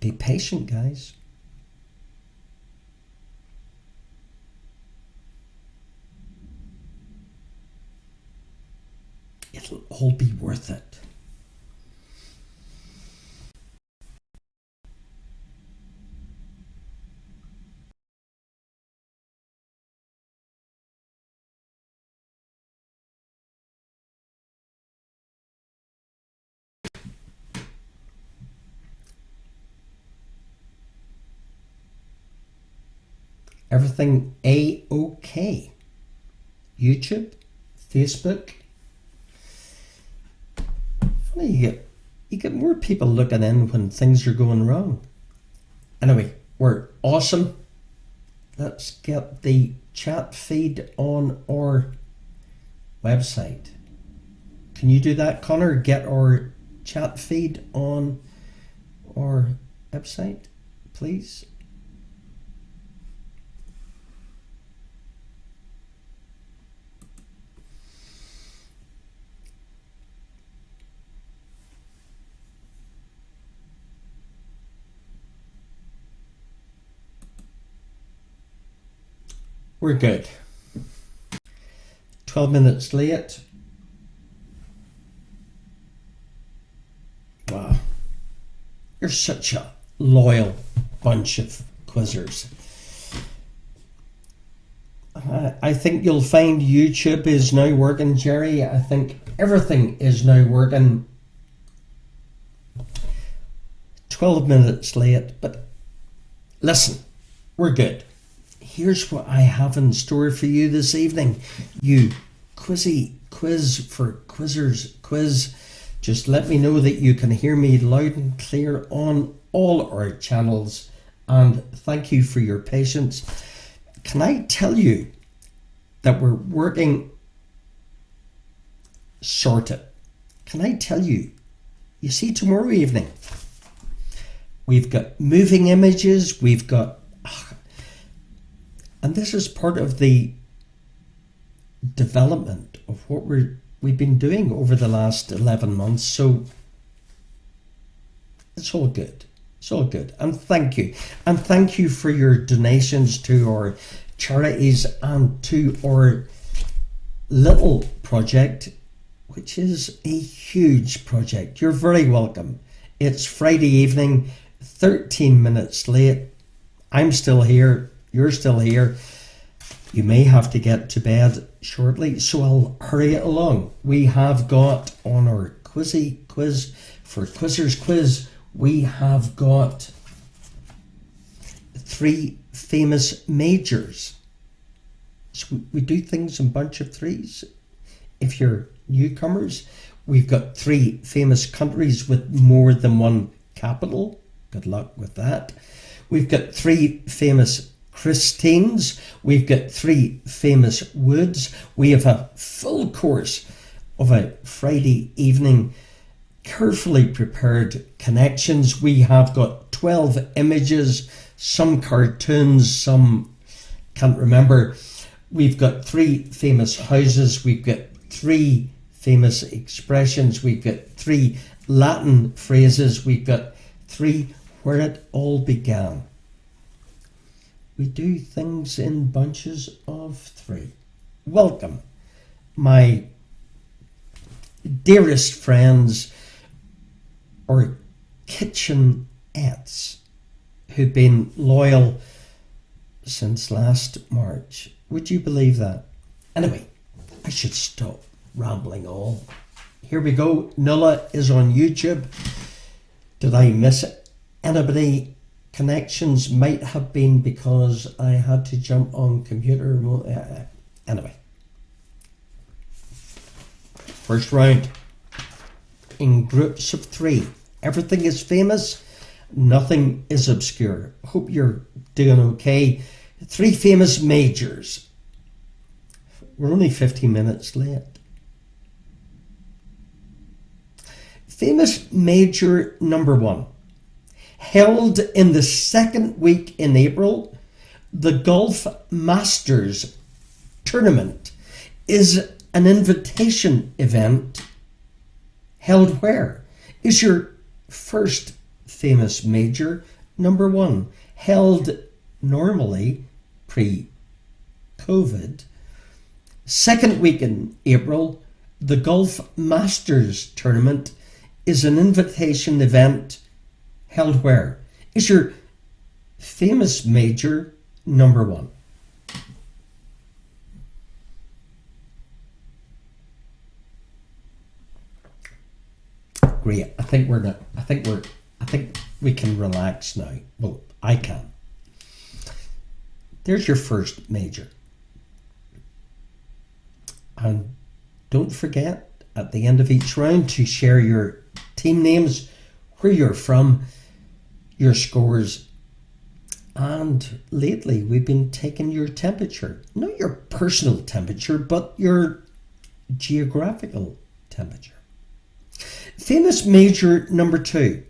Be patient, guys. It'll all be worth it. Everything A-OK. YouTube, Facebook. Funny, you get more people looking in when things are going wrong. Anyway, we're awesome. Let's get the chat feed on our website. Can you do that, Connor? Get our chat feed on our website, please. We're good. 12 minutes late. Wow. You're such a loyal bunch of quizzers. I think you'll find YouTube is now working, Jerry. I think everything is now working. 12 minutes late, but listen, we're good. Here's what I have in store for you this evening. You quiz for quizzers quiz. Just let me know that you can hear me loud and clear on all our channels. And thank you for your patience. Can I tell you that we're working sorted? Can I tell you? You see, tomorrow evening, we've got moving images, we've got... And this is part of the development of what we've been doing over the last 11 months. So it's all good. It's all good. And thank you. And thank you for your donations to our charities and to our little project, which is a huge project. You're very welcome. It's Friday evening, 13 minutes late. I'm still here. You're still here. You may have to get to bed shortly, so I'll hurry it along. We have got on our quiz for Quizzers Quiz, we have got 3 famous majors. So we do things in bunch of threes. If you're newcomers, we've got 3 famous countries with more than one capital. Good luck with that. We've got 3 famous Christines, we've got 3 famous woods. We have a full course of a Friday evening, carefully prepared connections. We have got 12 images, some cartoons, some can't remember. We've got 3 famous houses, we've got 3 famous expressions, we've got 3 Latin phrases, we've got 3 where it all began. We do things in bunches of 3. Welcome, my dearest friends, or kitchenettes, who've been loyal since last March. Would you believe that? Anyway, I should stop rambling all. Here we go. Nulla is on YouTube. Did I miss it? Anybody? Connections might have been because I had to jump on computer. Anyway, first round in groups of 3. Everything is famous, nothing is obscure. Hope you're doing okay. 3 famous majors. We're only 15 minutes late. Famous major number 1. Held in the 2nd week in April, the Golf Masters tournament is an invitation event held where? Is your first famous major number 1, held normally pre-COVID. Second week in April, the Golf Masters tournament is an invitation event held where? Is your famous major number 1? Great. I think we can relax now. Well, I can. There's your first major. And don't forget at the end of each round to share your team names, where you're from, your scores, and lately we've been taking your temperature. Not your personal temperature, but your geographical temperature. Famous major number 2.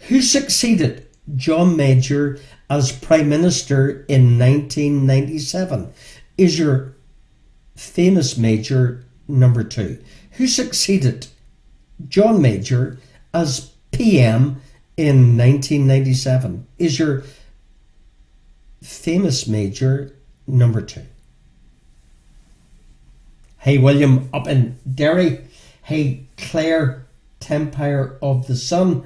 Who succeeded John Major as Prime Minister in 1997? Is your famous major number 2. Who succeeded John Major as PM in 1997? Is your famous major number 2? Hey William up in Derry. Hey Claire, Empire of the Sun.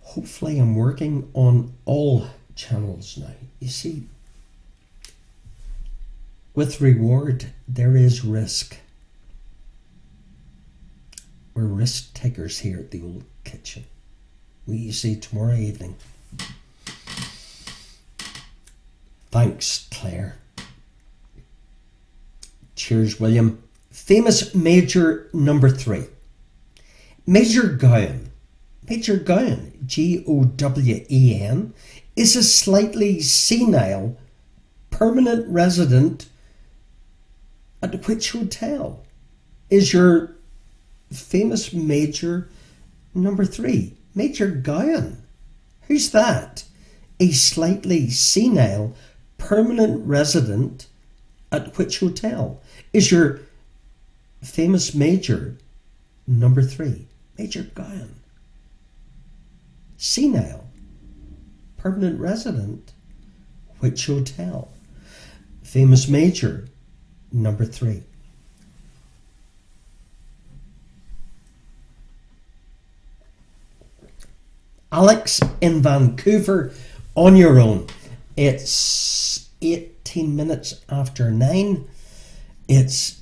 Hopefully I'm working on all channels now. You see, with reward there is risk. We're risk takers here at the Old Kitchen. We see tomorrow evening. Thanks, Claire. Cheers, William. Famous major number 3. Major Gowan. Major Gowan, Gowen, is a slightly senile permanent resident at which hotel? Is your famous major number 3. Major Gowan. Who's that? A slightly senile permanent resident at which hotel? Is your famous major number 3. Major Gowan. Senile permanent resident, which hotel? Famous major number 3. Alex in Vancouver, on your own. It's 18 minutes after 9. It's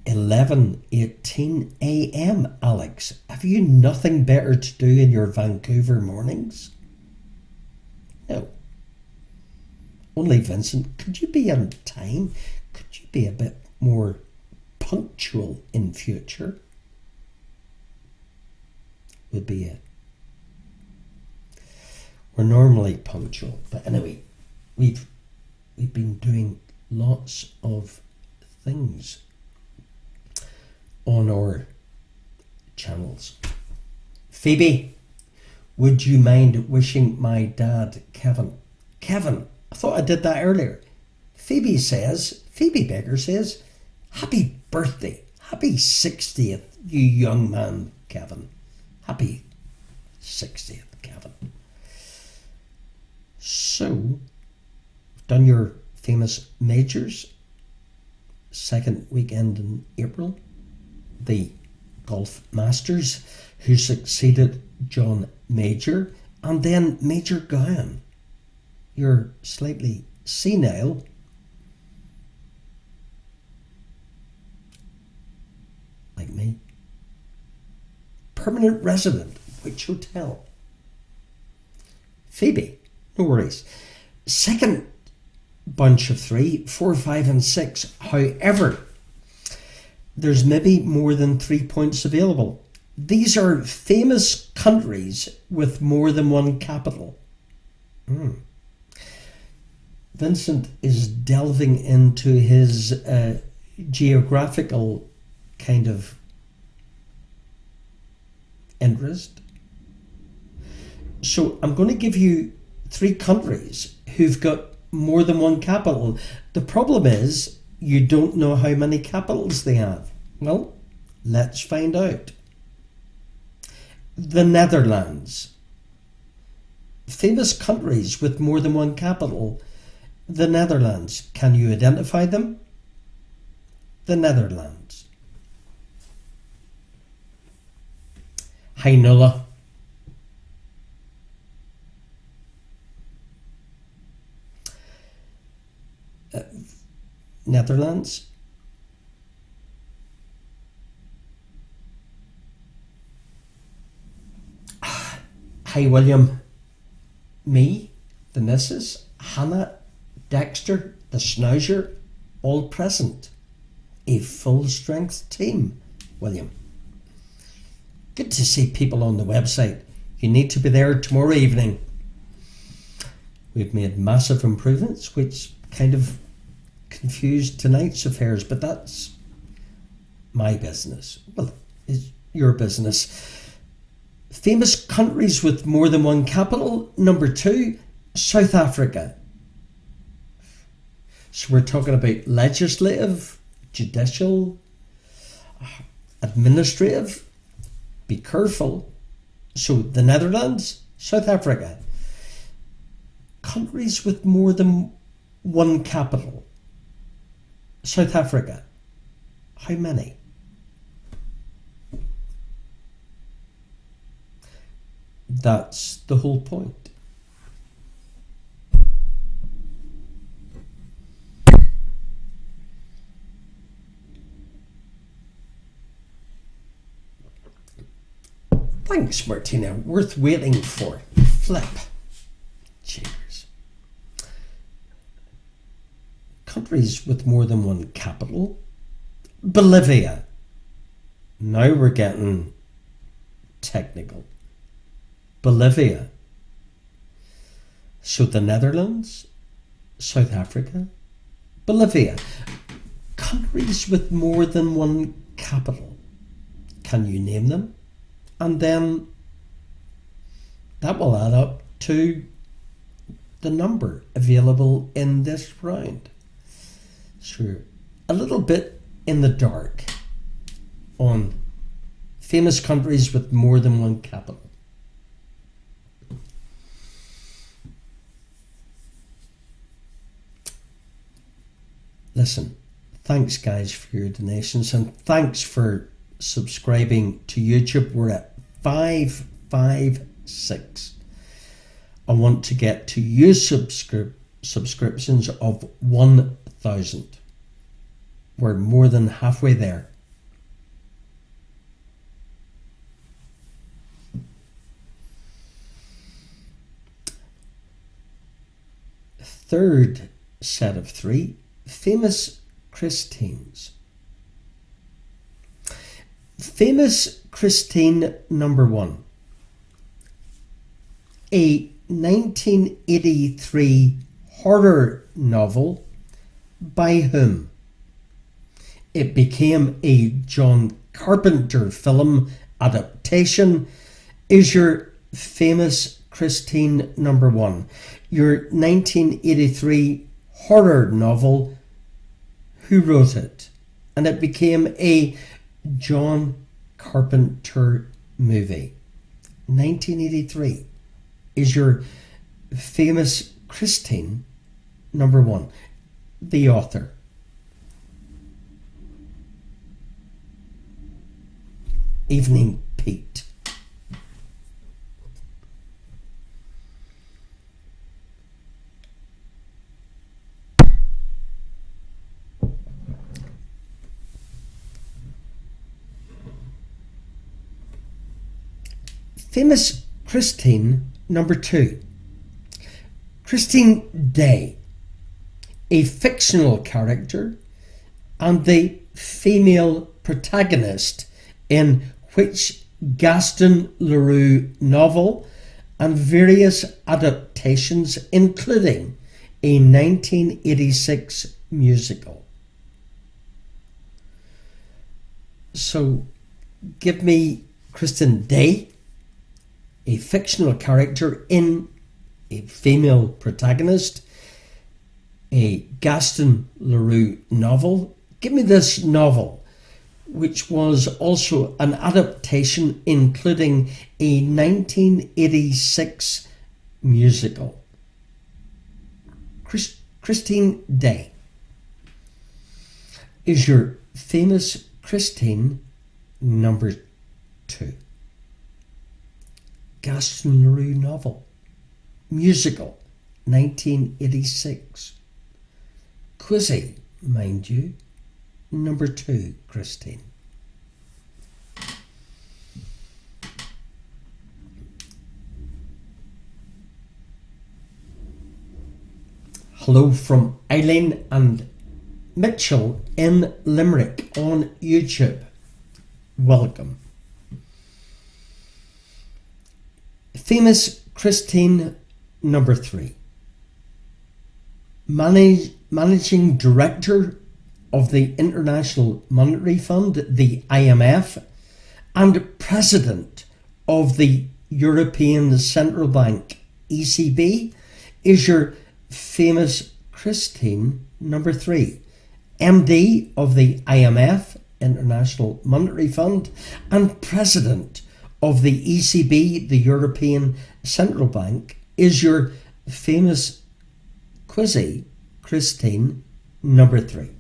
11:18 a.m. Alex, have you nothing better to do in your Vancouver mornings? No. Only Vincent, could you be on time? Could you be a bit more punctual in future? Would be it. We're normally punctual, but anyway, we've been doing lots of things on our channels. Phoebe, would you mind wishing my dad Kevin? Kevin, I thought I did that earlier. Phoebe Baker says, happy birthday, happy 60th, you young man, Kevin. Happy 60th, Kevin. So, we've done your famous majors. Second weekend in April. The Golf Masters, who succeeded John Major, and then Major Gowan. You're slightly senile. Like me. Permanent resident, which hotel? Phoebe, no worries. Second bunch of 3, 4, 5 and 6. However, there's maybe more than 3 points available. These are famous countries with more than one capital. Vincent is delving into his geographical kind of interest. So I'm going to give you 3 countries who've got more than one capital. The problem is you don't know how many capitals they have. Well, let's find out. The Netherlands. Famous countries with more than one capital. The Netherlands. Can you identify them? The Netherlands. Hainola. Netherlands. Hi William. Me, the missus, Hannah, Dexter, the Schnauzer, all present. A full-strength team, William. Good to see people on the website. You need to be there tomorrow evening. We've made massive improvements, which kind of confused tonight's affairs, but that's my business. Well, it's your business. Famous countries with more than one capital. Number 2, South Africa. So we're talking about legislative, judicial, administrative. Be careful. So the Netherlands, South Africa. Countries with more than one capital. South Africa. How many? That's the whole point. Thanks, Martina. Worth waiting for. Flip. Cheers. Countries with more than one capital. Bolivia. Now we're getting technical. Bolivia. So the Netherlands, South Africa, Bolivia. Countries with more than one capital. Can you name them? And then that will add up to the number available in this round. So a little bit in the dark on famous countries with more than one capital. Listen, thanks guys for your donations and thanks for subscribing to YouTube. We're at 556. I want to get to you subscriptions of 1,000. We're more than halfway there. Third set of 3. Famous Christines. Famous Christine number 1. A 1983 horror novel by whom? It became a John Carpenter film adaptation. Is your famous Christine number 1. Your 1983 horror novel, who wrote it? And it became a John Carpenter movie. 1983 is your famous Christine number 1. The author. Evening Pete. Famous Christine number 2. Christine Day, a fictional character and the female protagonist in which Gaston Leroux novel and various adaptations, including a 1986 musical. So give me Christine Day, a fictional character in a female protagonist, a Gaston Leroux novel. Give me this novel. which was also an adaptation including a 1986 musical. Christine Day. Is your famous Christine number 2? Gaston Leroux novel. Musical, 1986. Quizzy, mind you, number 2, Christine. Hello from Eileen and Mitchell in Limerick on YouTube. Welcome. Famous Christine number 3. Managing Director of the International Monetary Fund, the IMF, and President of the European Central Bank, ECB, is your famous Christine number 3. MD of the IMF, International Monetary Fund, and President of the ECB, the European Central Bank, is your famous Quizzy Christine number 3.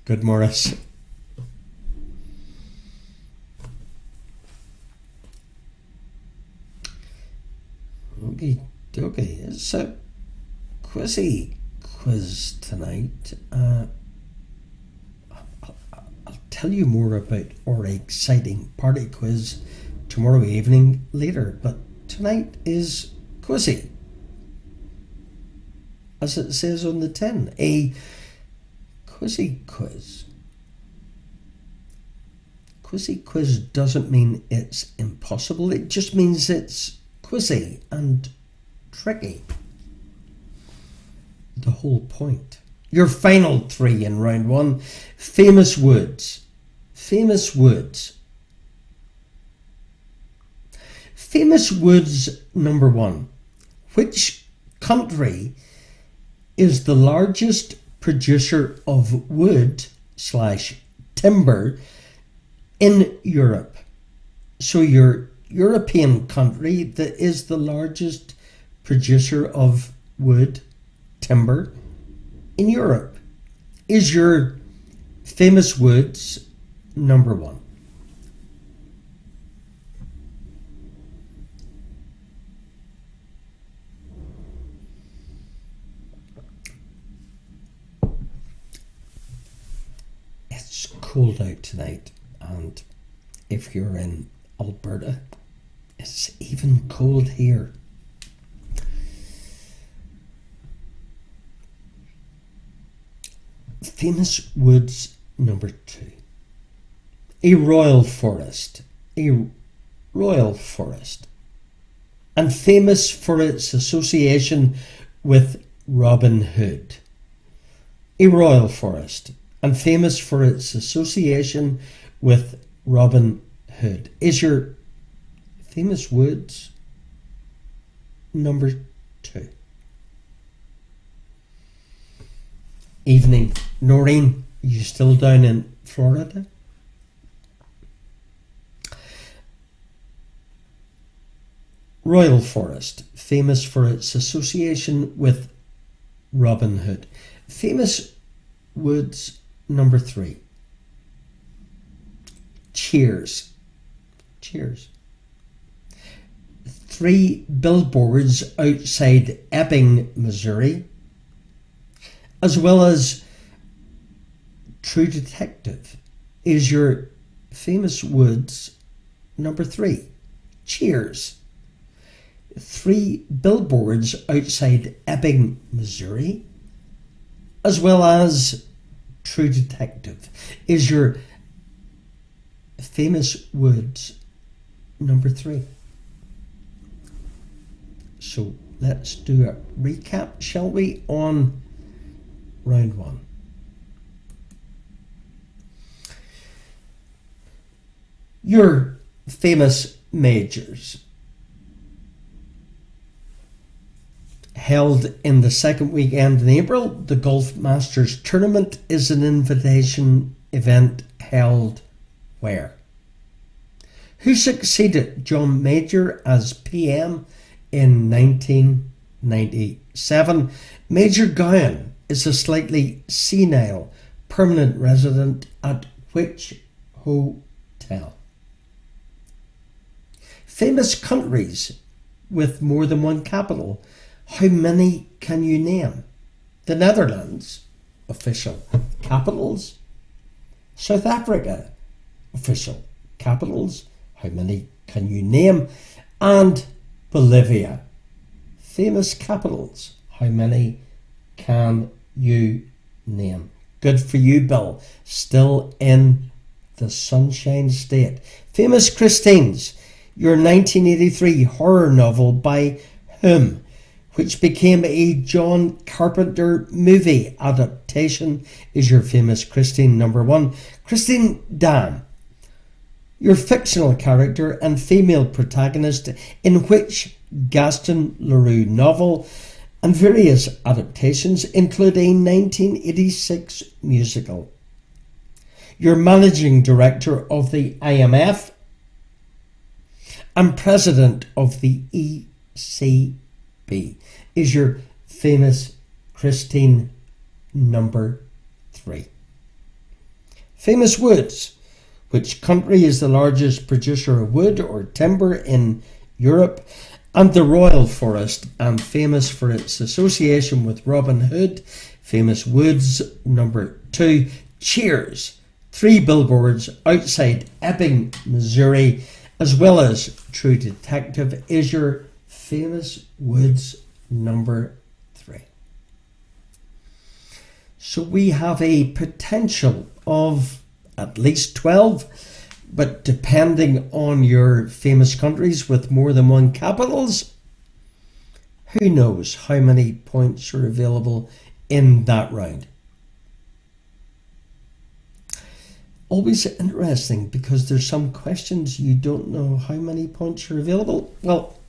Good, Morris. Okay, it's a quizzy quiz tonight. I'll tell you more about our exciting party quiz tomorrow evening later, but tonight is quizzy, as it says on the tin, a quizzy quiz. Quizzy quiz doesn't mean it's impossible, it just means it's quizzy and tricky. The whole point. Your final 3 in round 1. Famous woods. Famous woods. Famous woods number 1. Which country is the largest producer of wood / timber in Europe? So your European country that is the largest producer of wood, timber in Europe is your famous woods number 1. It's cold out tonight, and if you're in Alberta, it's even cold here. Famous woods number 2. A royal forest. A royal forest. And famous for its association with Robin Hood. A royal forest. And famous for its association with Robin Hood. Is your famous woods number 2? Evening. Noreen, are you still down in Florida? Royal forest, famous for its association with Robin Hood. Famous woods number 3. Cheers. Cheers. 3 billboards outside Ebbing, Missouri, as well as True Detective, is your famous woods number 3. Cheers. 3 billboards outside Ebbing, Missouri, as well as True Detective, is your famous woods number 3. So let's do a recap, shall we, on round 1. Your famous majors. held in the second weekend in April. The Golf Masters Tournament is an invitation event held where? Who succeeded John Major as PM in 1997? Major Gowan is a slightly senile permanent resident at which hotel? Famous countries with more than one capital. How many can you name? The Netherlands, official capitals. South Africa, official capitals. How many can you name? And Bolivia, famous capitals. How many can you name? Good for you, Bill. Still in the Sunshine State. Famous Christines, your 1983 horror novel by whom, which became a John Carpenter movie adaptation, is your famous Christine number one. Christine Dam, your fictional character and female protagonist in which Gaston Leroux novel and various adaptations include a 1986 musical. Your managing director of the IMF and president of the ECB is your famous Christine number three. Famous woods. Which country is the largest producer of wood or timber in Europe? And the Royal Forest, and famous for its association with Robin Hood. Famous woods number two. Cheers. 3 billboards outside Ebbing, Missouri, as well as True Detective, is your famous woods number 3. So we have a potential of at least 12, but depending on your famous countries with more than one capitals, who knows how many points are available in that round. Always interesting because there's some questions you don't know how many points are available. Well,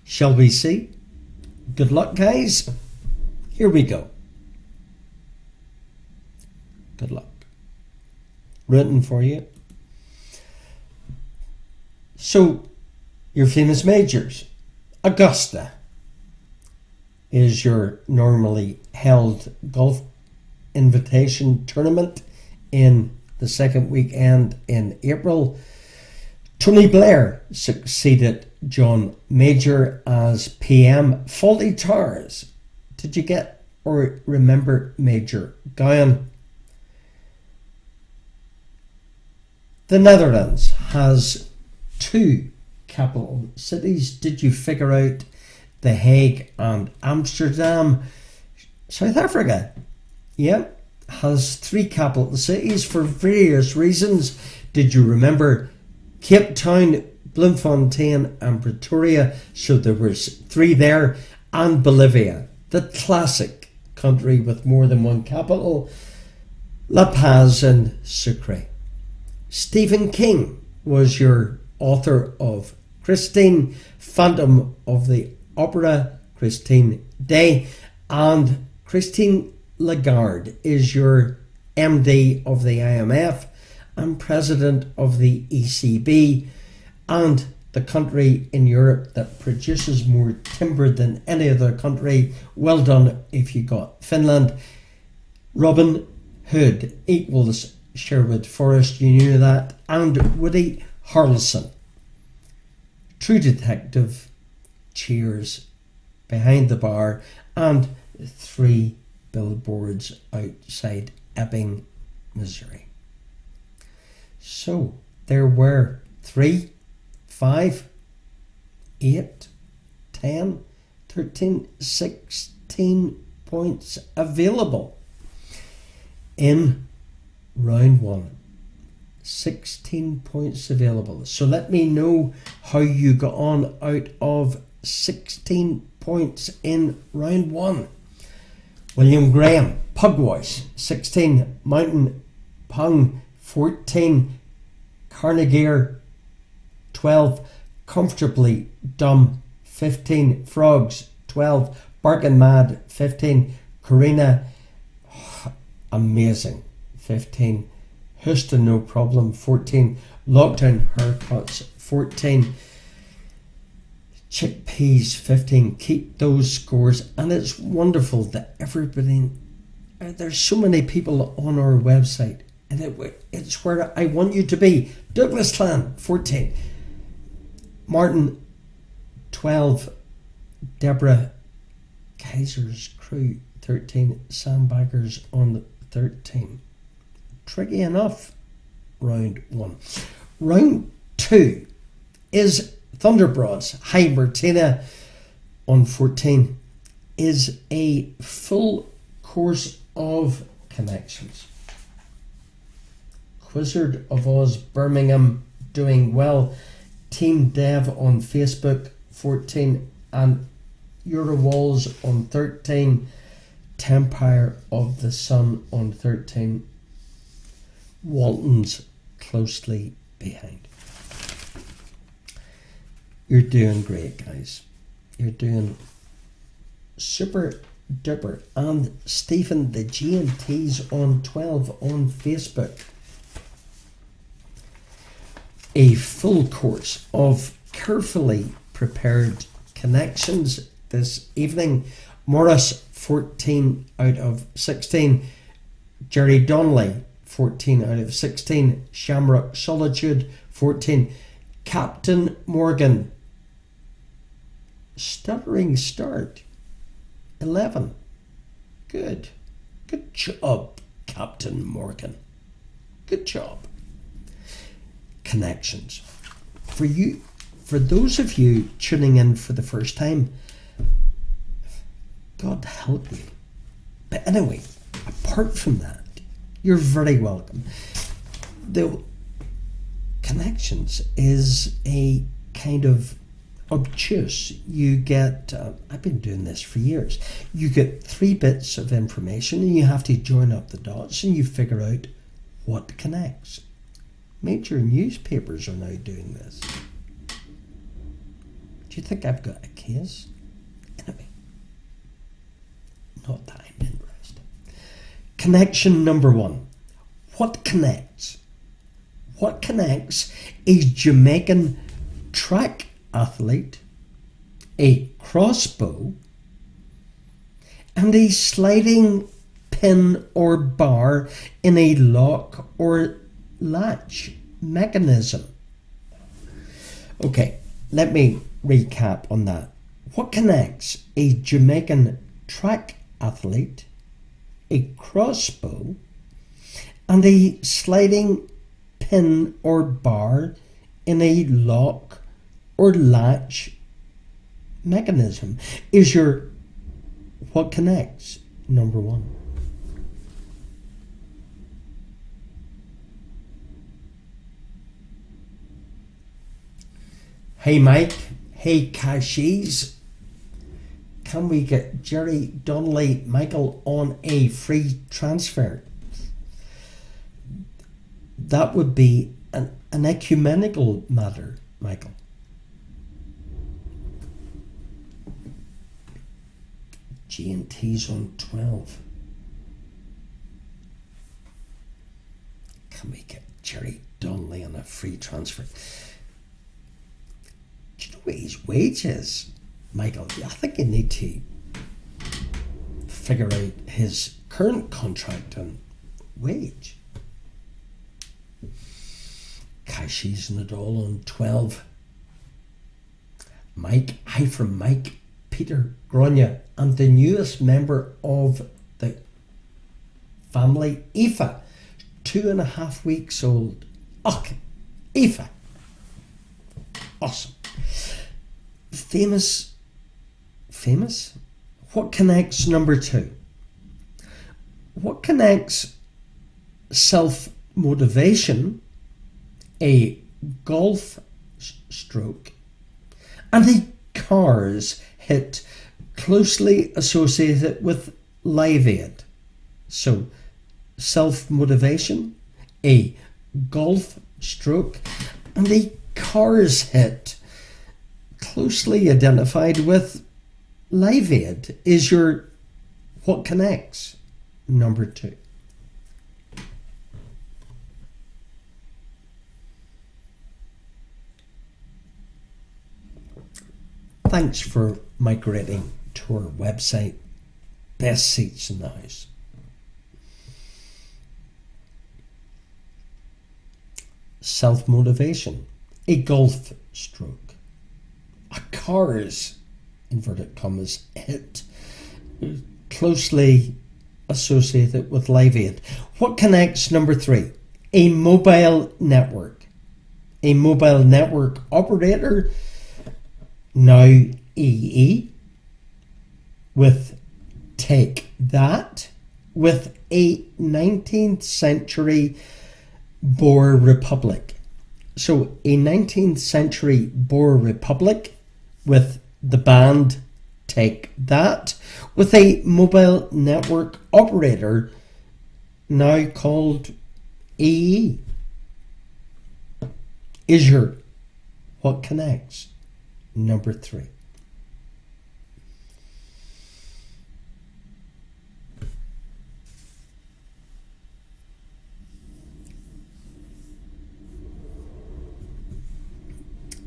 shall we see? Good luck, guys. Here we go. Good luck. Written for you. So, your famous majors. Augusta is your normally held golf invitation tournament in the second weekend in April. Tony Blair succeeded John Major as PM. Fawlty Towers. Did you get or remember Major Gowan? The Netherlands has 2 capital cities. Did you figure out The Hague and Amsterdam? South Africa, has 3 capital cities for various reasons. Did you remember Cape Town, Bloemfontein and Pretoria? So there was 3 there. And Bolivia, the classic country with more than one capital, La Paz and Sucre. Stephen King was your author of Christine, Phantom of the Opera, Christine Day, and Christine Lagarde is your MD of the IMF and President of the ECB, and the country in Europe that produces more timber than any other country. Well done if you got Finland. Robin Hood equals Sherwood Forest, you knew that, and Woody Harrelson. True Detective, Cheers, Behind the Bar, and 3 billboards outside Ebbing, Missouri. So there were 3, 5, 8, 10, 13, 16 points available in round 1. 16 points available. So let me know how you got on out of 16 points in round 1. William Graham, Pugwash, 16. Mountain Pung, 14. Carnegie, 12. Comfortably Dumb, 15. Frogs, 12. Barking Mad, 15. Karina, amazing, 15. Houston, no problem, 14. Lockdown haircuts, 14. Chickpeas, 15. Keep those scores, and it's wonderful that everybody, there's so many people on our website, and it's where I want you to be. Douglas Clan, 14. Martin, 12. Deborah Kaiser's Crew, 13. Sandbaggers on 13. Tricky enough, round 1. Round 2 is Thunderbroads. Hi Martina on 14 is a full course of connections. Wizard of Oz Birmingham doing well. Team Dev on Facebook 14 and Eurowalls on 13. Tempire of the Sun on 13. Walton's closely behind. You're doing great, guys. You're doing super duper. And Stephen, the G&T's on 12 on Facebook. A full course of carefully prepared connections this evening. Morris, 14 out of 16. Jerry Donnelly, 14 out of 16. Shamrock Solitude, 14. Captain Morgan, stuttering start, 11. Good job, Captain Morgan. Good job. Connections. For those of you tuning in for the first time, God help you. But anyway, apart from that, you're very welcome. The connections is a kind of obtuse. You get, I've been doing this for years, you get 3 bits of information and you have to join up the dots and you figure out what connects. Major newspapers are now doing this. Do you think I've got a case? Anyway, not that I'm interested. Connection number 1. What connects? What connects a Jamaican track athlete, a crossbow, and a sliding pin or bar in a lock or latch mechanism? Okay, let me recap on that. What connects a Jamaican track athlete, a crossbow, and a sliding pin or bar in a lock or latch mechanism? Is your what connects number 1? Hey Mike, hey Cashies, can we get Jerry Donnelly Michael on a free transfer? That would be an ecumenical matter, Michael. G&T's on 12. Can we get Jerry Donnelly on a free transfer? Do you know what his wage is, Michael? I think you need to figure out his current contract and wage. Cashies and it all on 12. Mike, hi from Mike, Peter Grania, and the newest member of the family, Aoife, 2.5 weeks old. Okay, Aoife. Awesome. Famous? What connects number 2? What connects self-motivation, a golf stroke, and a car's hit closely associated with Live Aid? So, self-motivation, a golf stroke, and a car's hit closely identified with Live Aid is your what connects, number 2. Thanks for migrating to our website, Best Seats in the House. Self-motivation, a golf stroke, a car's, inverted commas, hit, closely associated with Live Aid. What connects, number 3? A mobile network. A mobile network operator, now EE, with Take That, with a 19th century Boer Republic. So a 19th century Boer Republic with the band Take That, with a mobile network operator now called EE. Is your what connects, number 3.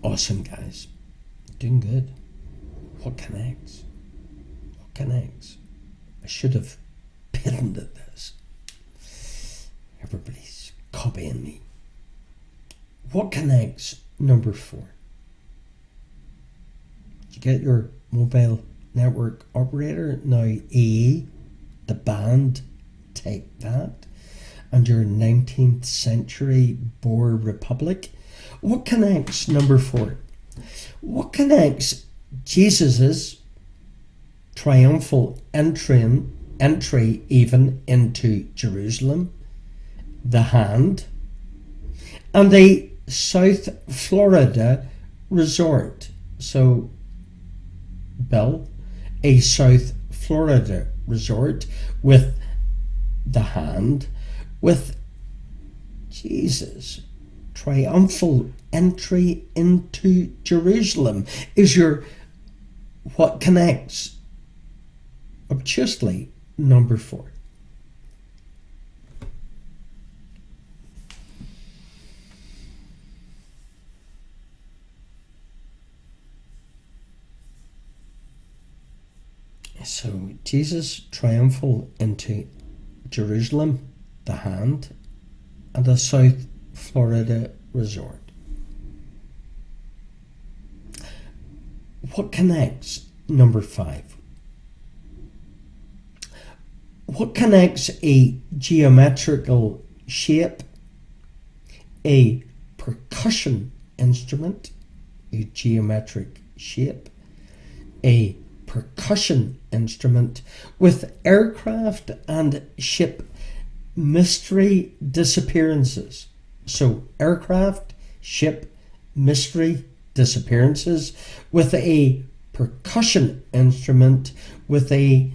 Awesome, guys. Doing good. What connects? What connects? I should have patented this. Everybody's copying me. What connects, number 4? Did you get your mobile network operator, now EE, the band Take That, and your 19th century Boer Republic? What connects, number 4? What connects Jesus's triumphal entry even into Jerusalem, the hand, and a South Florida resort? So, Bill, a South Florida resort with the hand, with Jesus' triumphal entry into Jerusalem, is your what connects, obtusely, number 4. So Jesus triumphal into Jerusalem, the hand, and a South Florida resort. What connects, number 5? What connects a geometrical shape, a percussion instrument, a geometric shape, a percussion instrument, with aircraft and ship mystery disappearances? So aircraft, ship, mystery disappearances, with a percussion instrument with a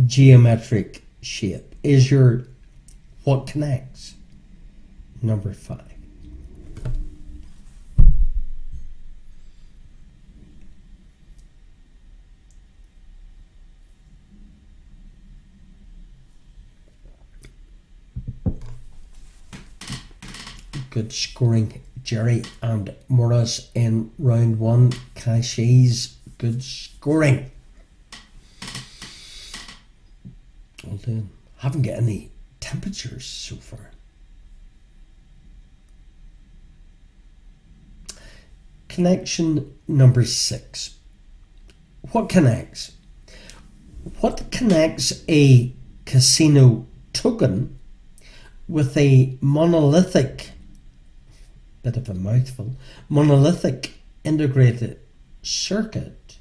geometric shape, is your what connects, number 5. Good scoring, Jerry and Morris in round 1. Cashies, good scoring. Well done. Haven't got any temperatures so far. Connection number 6. What connects? What connects a casino token with a monolithic, bit of a mouthful, monolithic integrated circuit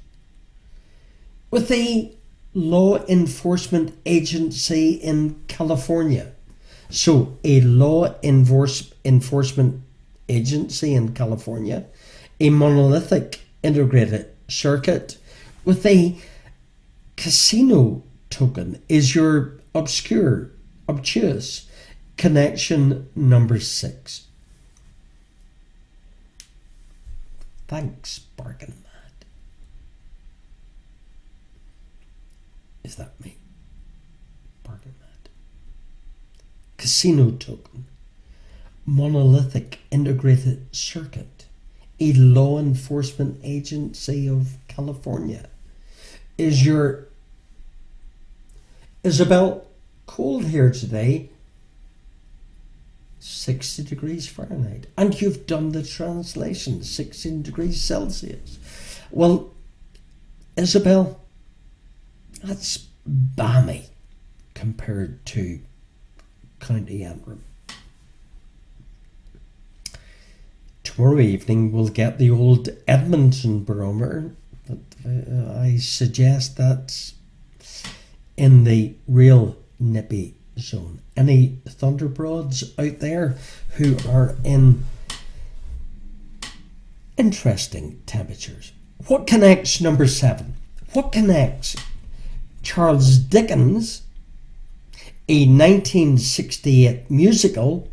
with a law enforcement agency in California? So a law enforcement agency in California, a monolithic integrated circuit with a casino token, is your obtuse connection number 6. Thanks, Bargain Mad. Is that me? Pardon that. Casino token. Monolithic integrated circuit. A law enforcement agency of California. Is your Isabel cold here today? 60 degrees Fahrenheit. And you've done the translation, 16 degrees Celsius. Well, Isabel, that's balmy compared to County Antrim. Tomorrow evening we'll get the old Edmonton barometer, but I suggest that's in the real nippy zone. Any Thunderbroads out there who are in interesting temperatures? What connects number 7? What connects Charles Dickens, a 1968 musical,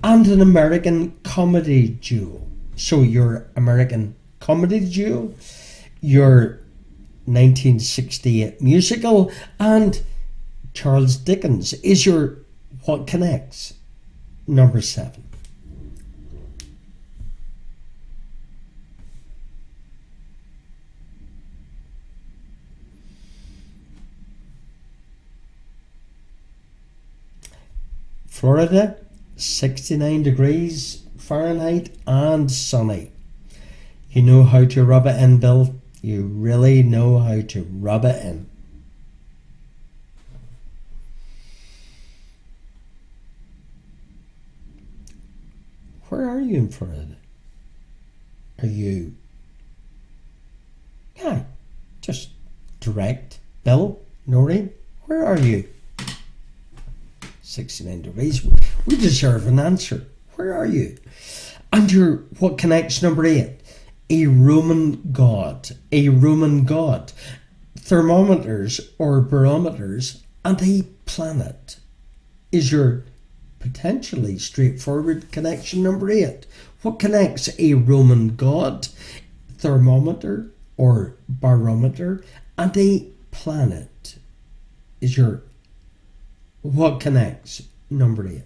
and an American comedy duo? So your American comedy duo, your 1968 musical, and Charles Dickens is your what connects number 7. Florida, 69 degrees Fahrenheit and sunny. You know how to rub it in, Bill. You really know how to rub it in. Where are you in Florida? Are you... Yeah, just direct. Bill, Noreen, where are you? 69 degrees. We deserve an answer. Where are you? And your what connects number 8? A Roman god. A Roman god. Thermometers or barometers and a planet is your potentially straightforward connection number 8. What connects a Roman god, thermometer or barometer, and a planet is your what connects number 8.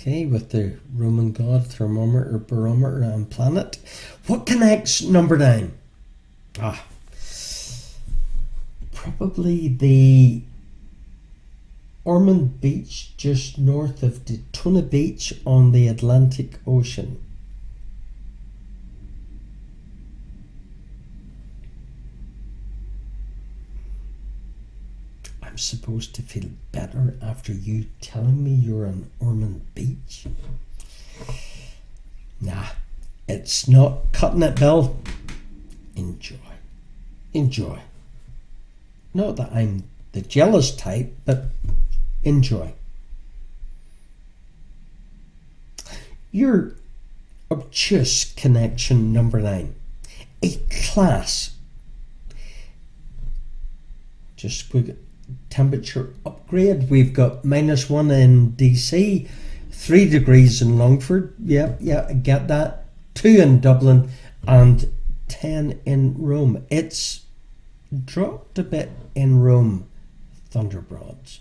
Okay, with the Roman god, thermometer, barometer, and planet. What connects number 9? Probably the Ormond Beach, just north of Daytona Beach on the Atlantic Ocean. I'm supposed to feel better after you telling me you're on Ormond Beach? Nah, it's not cutting it, Bill. Enjoy. Enjoy. Not that I'm the jealous type, but enjoy. Your obtuse connection number 9. A class. Just quick temperature upgrade. We've got -1 in DC, 3 degrees in Longford. Yeah, I get that. 2 in Dublin and 10 in Rome. It's dropped a bit in Rome, Thunderbroads.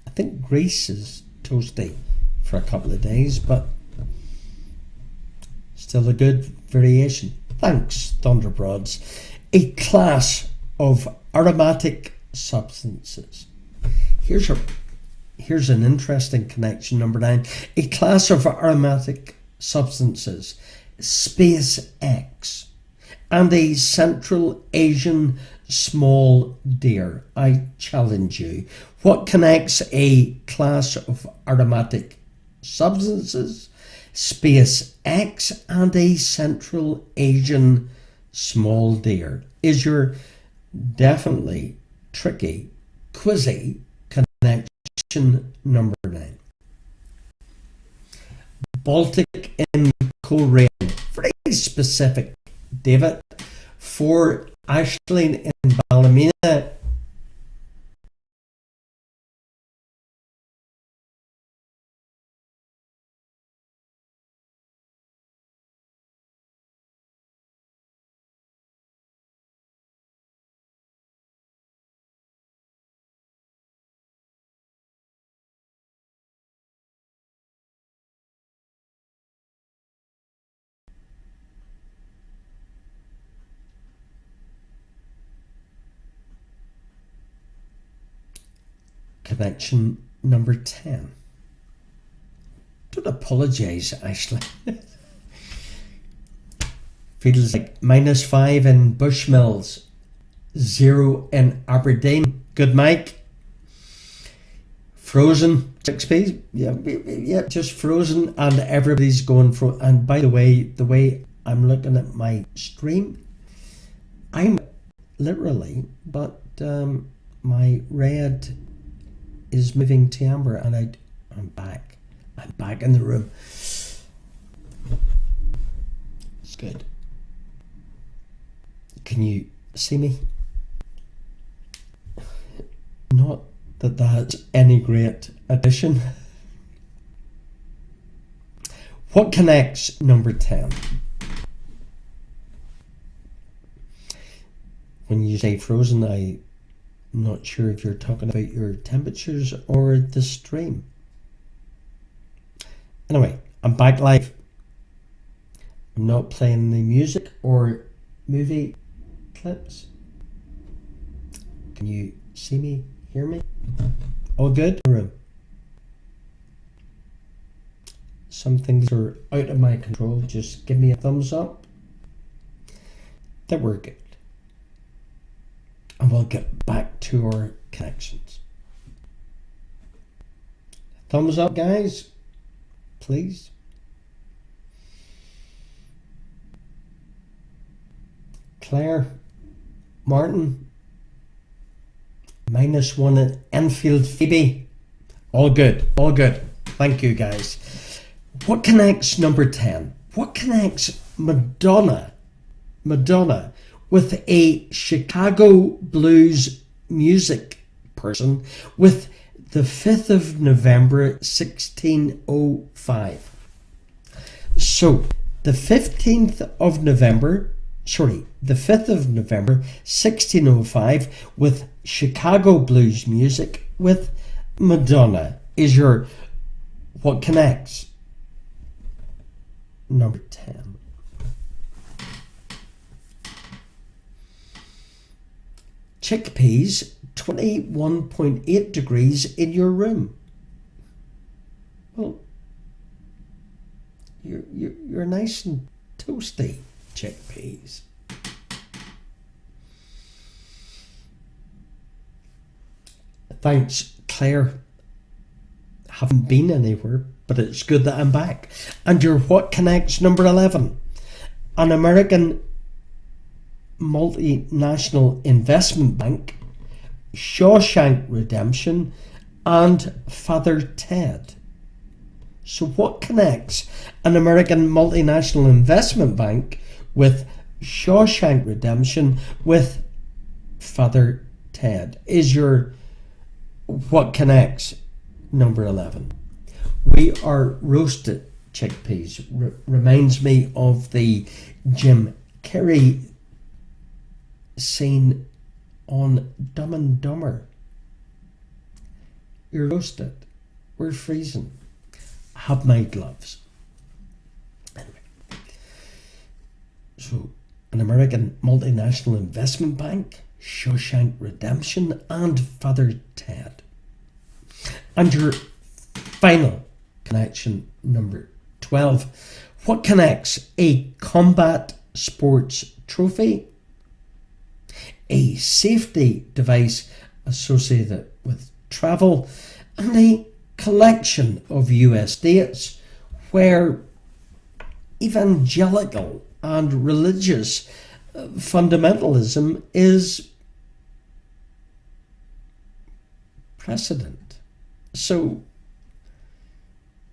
I think Greece is toasty for a couple of days, but still a good variation. Thanks, Thunderbroads. A class of aromatic substances. Here's an interesting connection number 9. A class of aromatic substances, SpaceX, and a Central Asian small deer. I challenge you. What connects a class of aromatic substances, SpaceX, and a Central Asian small deer is your definitely tricky, quizzy connection number 9. Baltic in Coleraine. Very specific, David. For Ashleen in Ballymena. Connection number 10. Don't apologise, Ashley. Feels like -5 in Bushmills, 0 in Aberdeen. Good, Mike. Frozen 6p. Yeah, just frozen, and everybody's going for. And by the way I'm looking at my stream, I'm literally, but my red is moving to amber, and I'm back. I'm back in the room. It's good. Can you see me? Not that that's any great addition. What connects number 10? When you say frozen, I'm not sure if you're talking about your temperatures or the stream. Anyway, I'm back live. I'm not playing the music or movie clips. Can you see me, hear me? All good? Room. Some things are out of my control. Just give me a thumbs up that we're good. And we'll get back to our connections. Thumbs up, guys, please. Claire, Martin, -1 at Enfield, Phoebe. All good, all good. Thank you, guys. What connects number 10? What connects Madonna with a Chicago blues music person with the 5th of November 1605? So the 5th of November 1605 with Chicago blues music with Madonna is your what connects number 10. Chickpeas, 21.8 degrees in your room. Well, you're nice and toasty, chickpeas. Thanks, Claire. Haven't been anywhere, but it's good that I'm back. And your what connects number 11? An American multinational investment bank, Shawshank Redemption, and Father Ted. So what connects an American multinational investment bank with Shawshank Redemption with Father Ted is your what connects number 11. We are roasted chickpeas. Reminds me of the Jim Carrey scene on Dumb and Dumber. You're roasted. We're freezing. Have my gloves. Anyway. So, an American multinational investment bank, Shawshank Redemption, and Father Ted. And your final connection, number 12. What connects a combat sports trophy, a safety device associated with travel, and a collection of US dates where evangelical and religious fundamentalism is precedent. So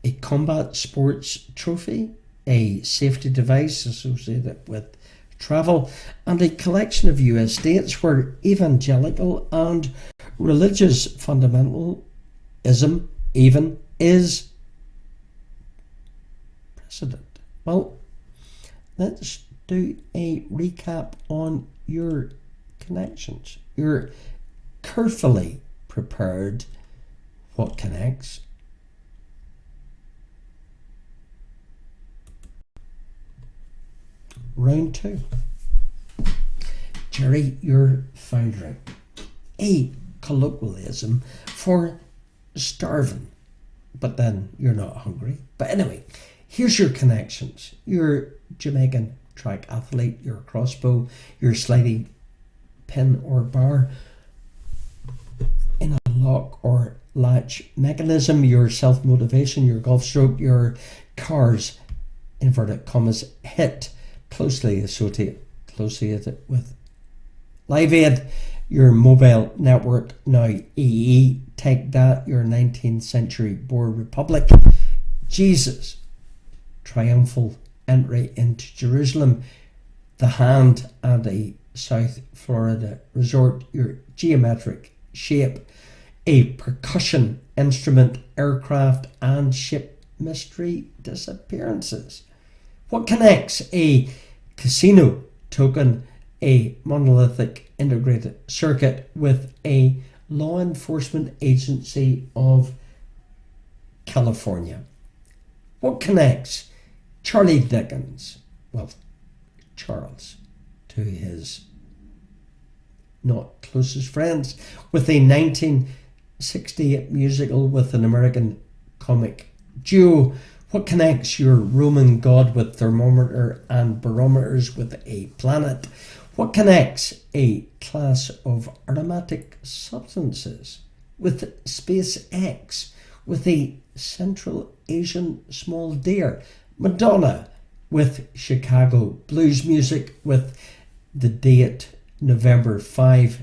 a combat sports trophy, a safety device associated with travel, and a collection of US states where evangelical and religious fundamentalism even is precedent. Well, let's do a recap on your connections. You're carefully prepared. What connects? Round 2. Jerry, you're foundering a colloquialism for starving, but then you're not hungry. But anyway, here's your connections. You're Jamaican track athlete, you're a crossbow, you're sliding pin or bar in a lock or latch mechanism, your self-motivation, your golf stroke, your cars, inverted commas, hit, closely associated with Live Aid, your mobile network, now EE, take that, your 19th century Boer Republic, Jesus, triumphal entry into Jerusalem, the hand and a South Florida resort, your geometric shape, a percussion instrument, aircraft and ship mystery disappearances. What connects? A casino token, a monolithic integrated circuit with a law enforcement agency of California. What connects? Charlie Dickens, well, Charles, to his not closest friends, with a 1968 musical with an American comic duo. What connects? Your Roman god with thermometer and barometers with a planet. What connects? A class of aromatic substances with SpaceX, with a Central Asian small deer. Madonna with Chicago blues music, with the date November 5,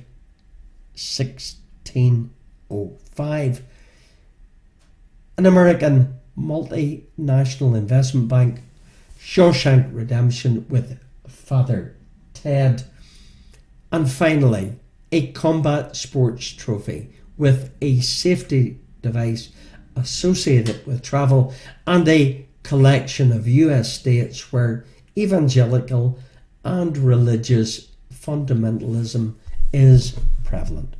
1605. An American multinational investment bank, Shawshank Redemption with Father Ted. And finally, a combat sports trophy with a safety device associated with travel, and a collection of US states where evangelical and religious fundamentalism is prevalent.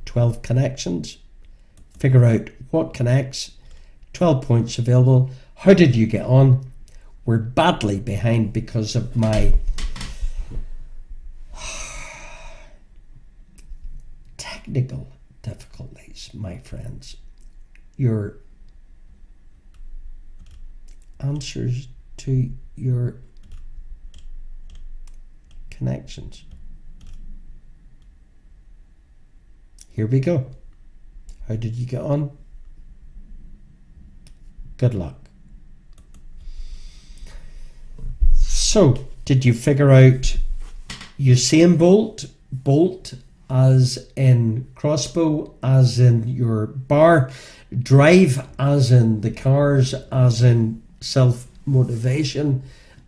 12 connections. Figure out what connects. 12 points available. How did you get on? We're badly behind because of my technical difficulties, my friends. Your answers to your connections. Here we go. How did you get on? Good luck. So, did you figure out Usain Bolt, Bolt as in crossbow, as in your bar, drive as in the cars, as in self-motivation,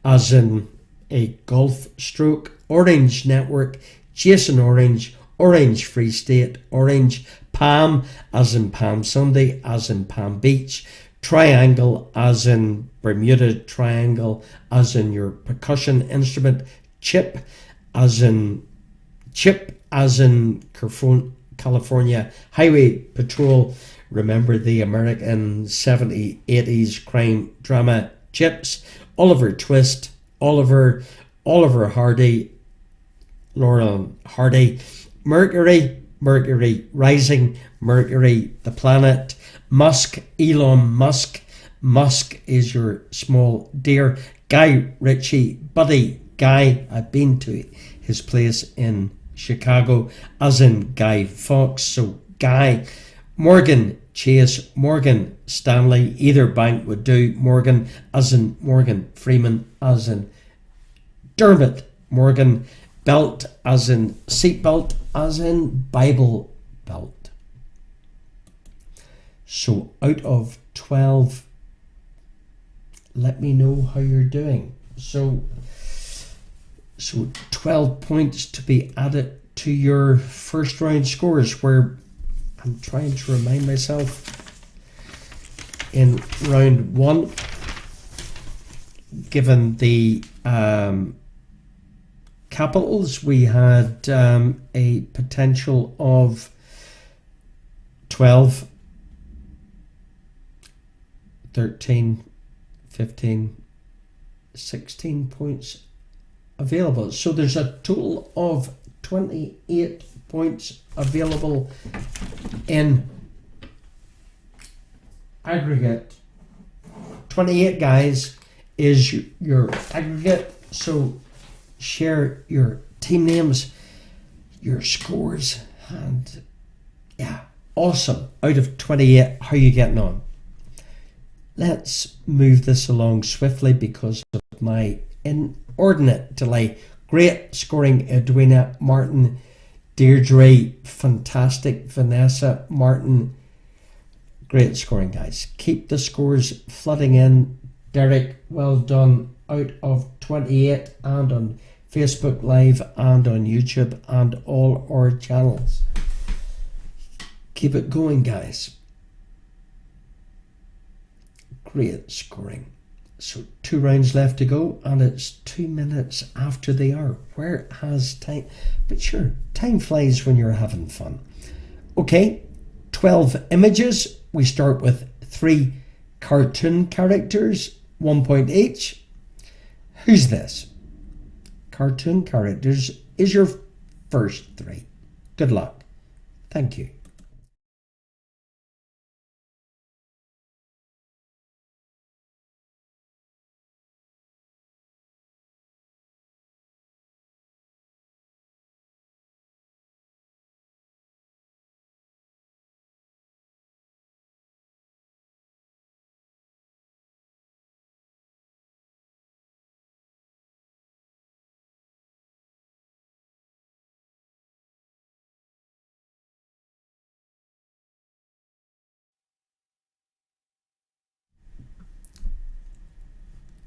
as in a golf stroke, Orange Network, Jason Orange, Orange Free State, Orange Palm, as in Palm Sunday, as in Palm Beach, triangle, as in Bermuda Triangle, as in your percussion instrument, chip, as in California, highway patrol. Remember the American 70s, 80s crime drama Chips, Oliver Twist, Oliver Hardy, Laurel Hardy, Mercury Rising, Mercury the planet, Musk, Elon Musk, Musk is your small deer, Guy Ritchie, Buddy Guy, I've been to his place in Chicago, as in Guy Fawkes, so Guy, Morgan Chase, Morgan Stanley, either bank would do, Morgan as in Morgan Freeman, as in Dermot Morgan, belt as in seatbelt, as in Bible belt. So out of 12. Let me know how you're doing. So 12 points to be added to your first round scores, where I'm trying to remind myself, in round one, given the capitals, we had a potential of 12, 13, 15, 16 points available. So there's a total of 28 points available in aggregate. 28, guys, is your aggregate. So share your team names, your scores, and yeah, awesome. Out of 28, how are you getting on? Let's move this along swiftly because of my inordinate delay. Great scoring, Edwina, Martin, Deirdre, fantastic, Vanessa, Martin. Great scoring, guys. Keep the scores flooding in. Derek, well done. Out of 28, and on Facebook Live and on YouTube and all our channels. Keep it going, guys. Great scoring. So 2 rounds left to go, and it's 2 minutes after the hour. Where has time? But sure, time flies when you're having fun. Okay, 12 images. We start with 3 cartoon characters, 1 point each. Who's this? Cartoon characters is your first 3. Good luck. Thank you.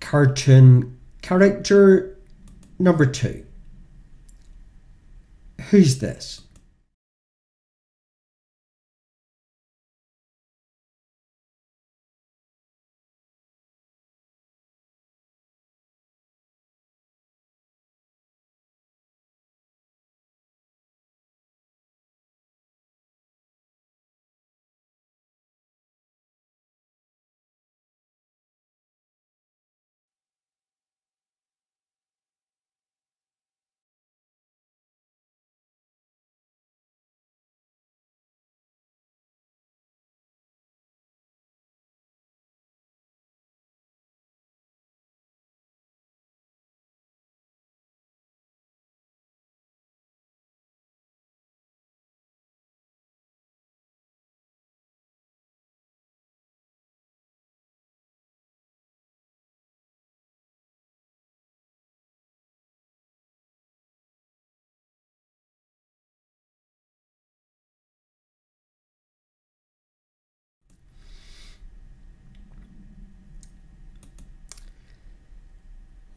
Cartoon character number 2. Who's this?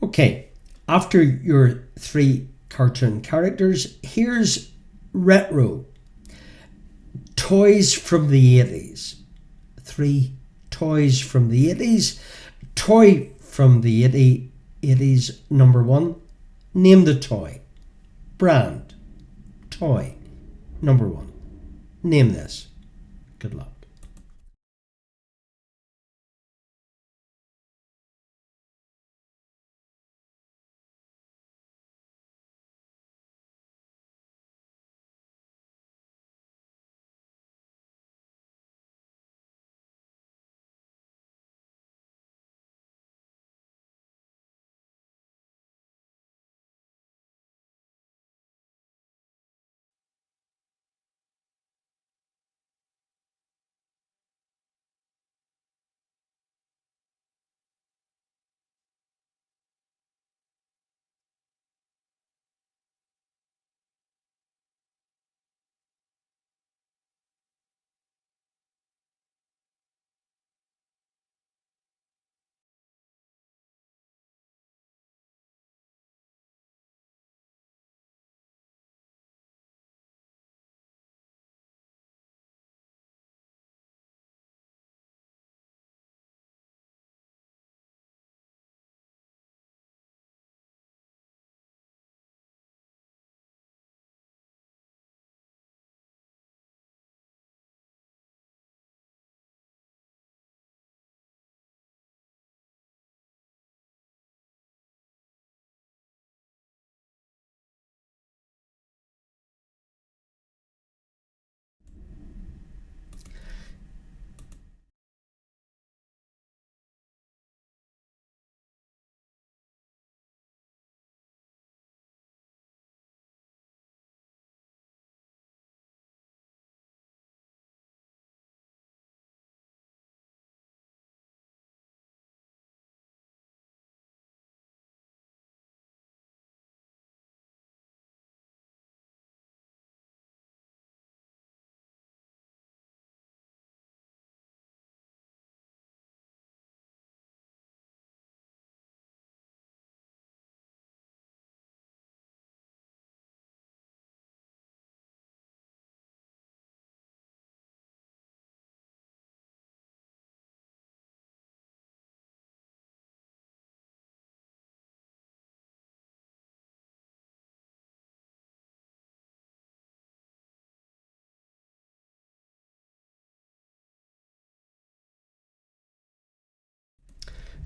Okay, after your 3 cartoon characters, here's retro. Toys from the 80s. 3 toys from the 80s. Toy from the 80s, number 1. Name the toy. Brand. Toy. Number 1. Name this. Good luck.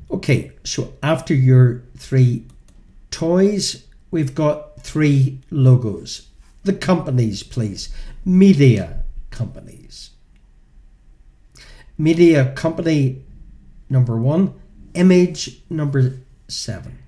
Okay, so after your three toys, we've got three logos. The companies, please. Media companies. Media company number 1, image number 7.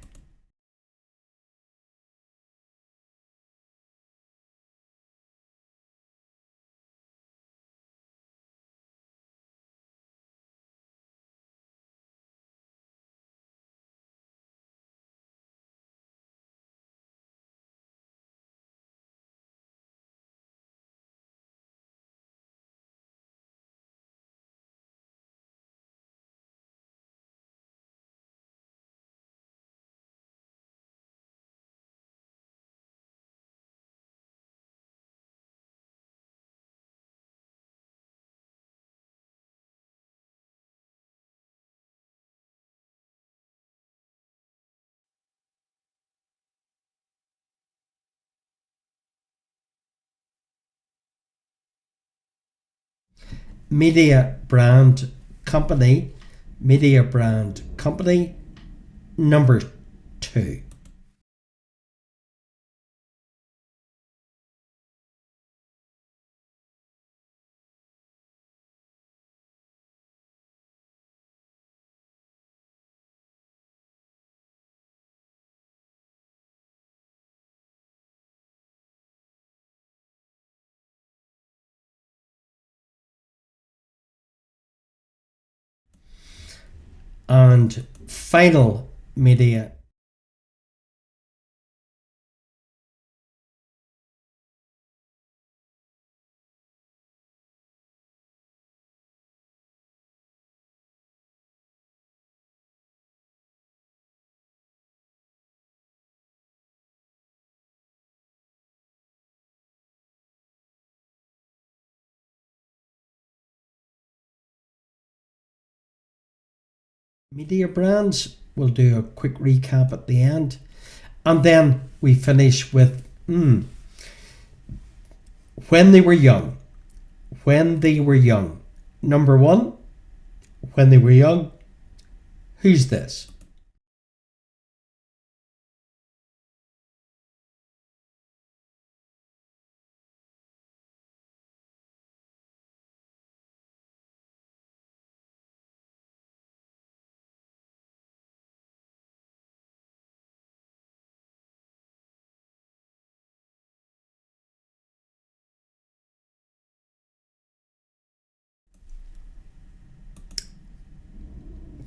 Media brand company. Media brand company number 2. And final media. Media brands. We'll do a quick recap at the end. And then we finish with when they were young. When they were young. Number 1, when they were young. Who's this?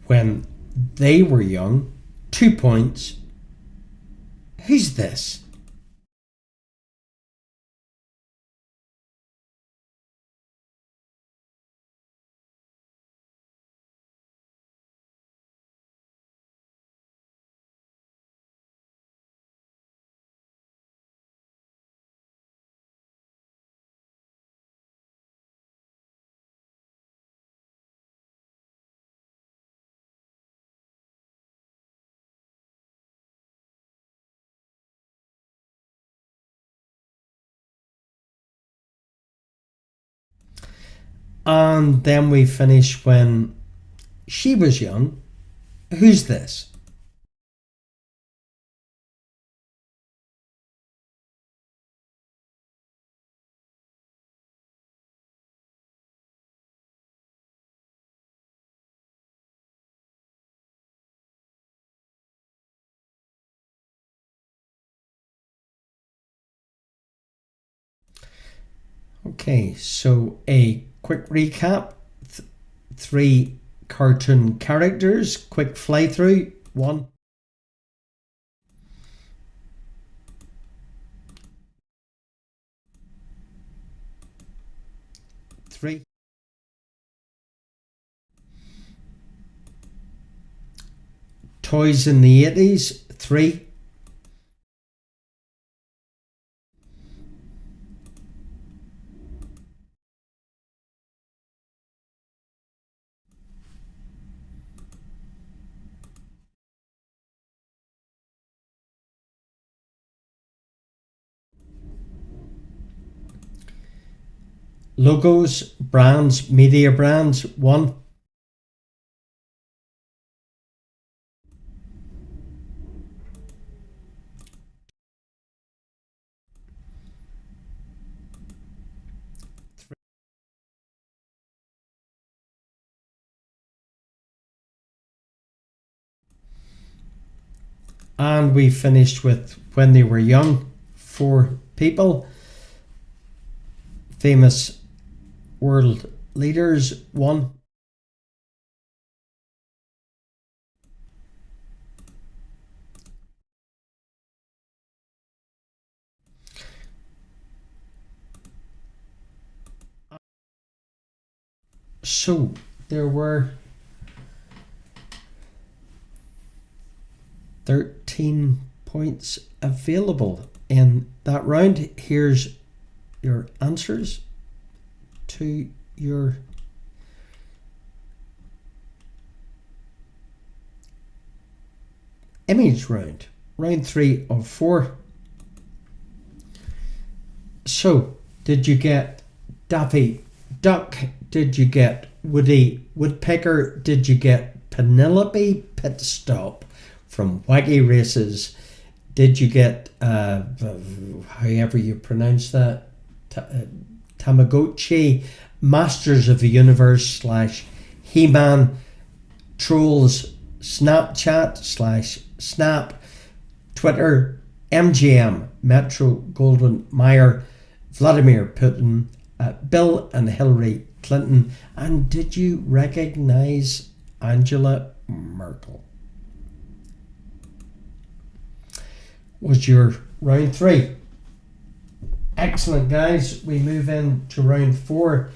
When they were young. 2 points. Who's this? And then we finish when she was young. Who's this? Okay, so a quick recap. 3 cartoon characters. Quick fly through. 1, 3. Toys in the 80s. 3. Logos, brands, media brands. 1, And we finished with when they were young, 4 people. Famous world leaders, 1. So there were 13 points available in that round. Here's your answers to your image round. Round 3 of 4. So, did you get Daffy Duck? Did you get Woody Woodpecker? Did you get Penelope Pitstop from Wacky Races? Did you get, however you pronounce that, Tamagotchi, Masters of the Universe / He-Man, Trolls, Snapchat / Snap, Twitter, MGM, Metro Goldwyn Mayer, Vladimir Putin, Bill and Hillary Clinton, and did you recognize Angela Merkel? Was your round 3. Excellent, guys. We move into round 4,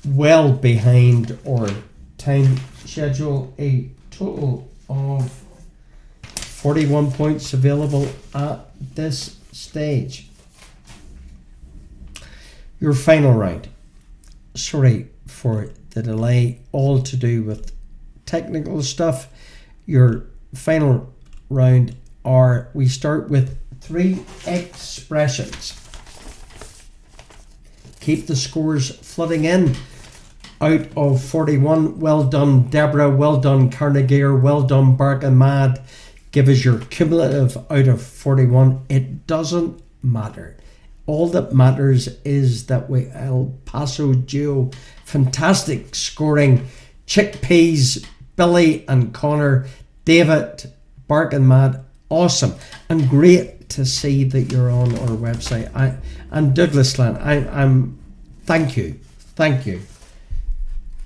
well behind our time schedule. A total of 41 points available at this stage. Your final round. Sorry for the delay, all to do with technical stuff. Your final round are, we start with 3 expressions. Keep the scores flooding in. Out of 41, well done Deborah, well done Carnegie, well done Bark and Mad. Give us your cumulative out of 41. It doesn't matter. All that matters is that we El Paso duo, fantastic scoring. Chickpeas, Billy and Connor, David, Bark and Mad, awesome. And great to see that you're on our website. And Douglas Land, I'm thank you.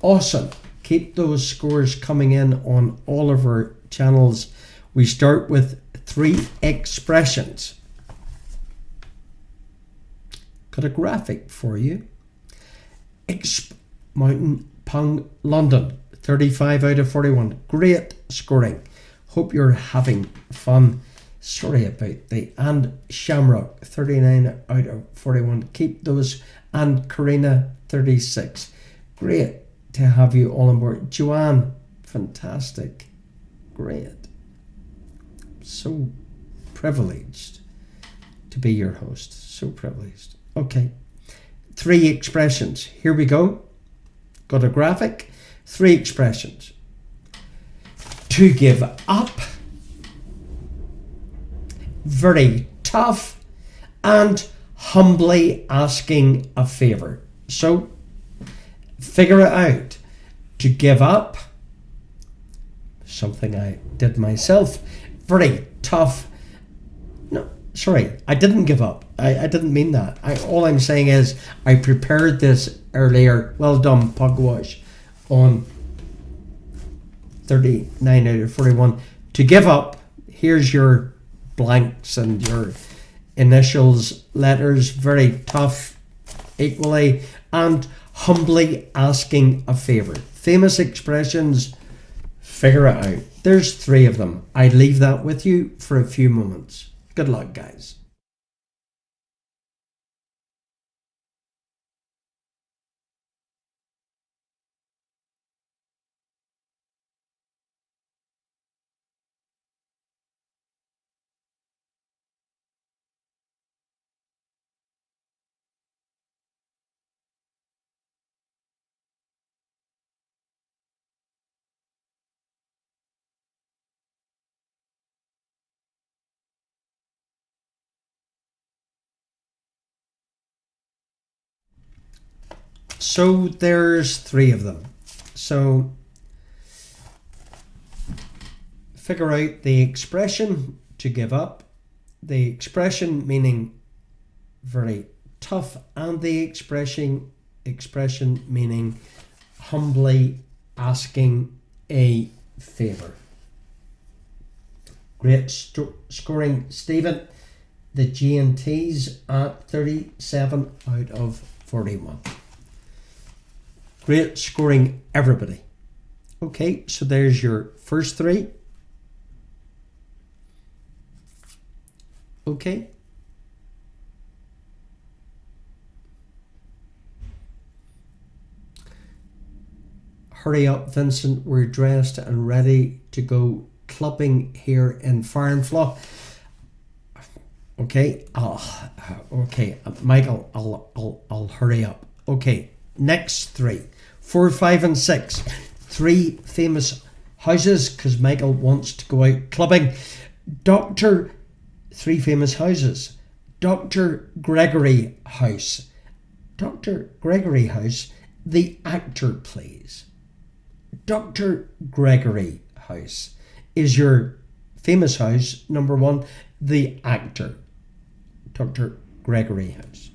Awesome. Keep those scores coming in on all of our channels. We start with 3 expressions. Got a graphic for you. Mountain Pong London, 35 out of 41. Great scoring. Hope you're having fun. Sorry about the, and Shamrock, 39 out of 41. Keep those. And Karina, 36. Great to have you all on board. Joanne, fantastic. Great. So privileged to be your host. So privileged. Okay. 3 expressions. Here we go. Got a graphic. 3 expressions. To give up. Very tough. And humbly asking a favor. So figure it out. To give up. Something I did myself. Very tough. No, sorry, I didn't give up. I didn't mean that. All I'm saying is I prepared this earlier. Well done, Pugwash, on 39 out of 41. To give up, here's your blanks and your initials, letters. Very tough, equally. And humbly asking a favor. Famous expressions. Figure it out. There's 3 of them. I leave that with you for a few moments. Good luck, guys. So there's 3 of them. So figure out the expression to give up, the expression meaning very tough, and the expression meaning humbly asking a favour. Great scoring, Stephen. The G&T's at 37 out of 41. Great scoring, everybody. Okay, so there's your first three. Okay. Hurry up, Vincent. We're dressed and ready to go clubbing here in Farnflough. Okay, okay, Michael, I'll hurry up. Okay, next three, 4, 5, and 6. 3 famous houses, because Michael wants to go out clubbing. 3 famous houses. Dr. Gregory House. Dr. Gregory House, the actor plays. Dr. Gregory House is your famous house, number 1, the actor. Dr. Gregory House.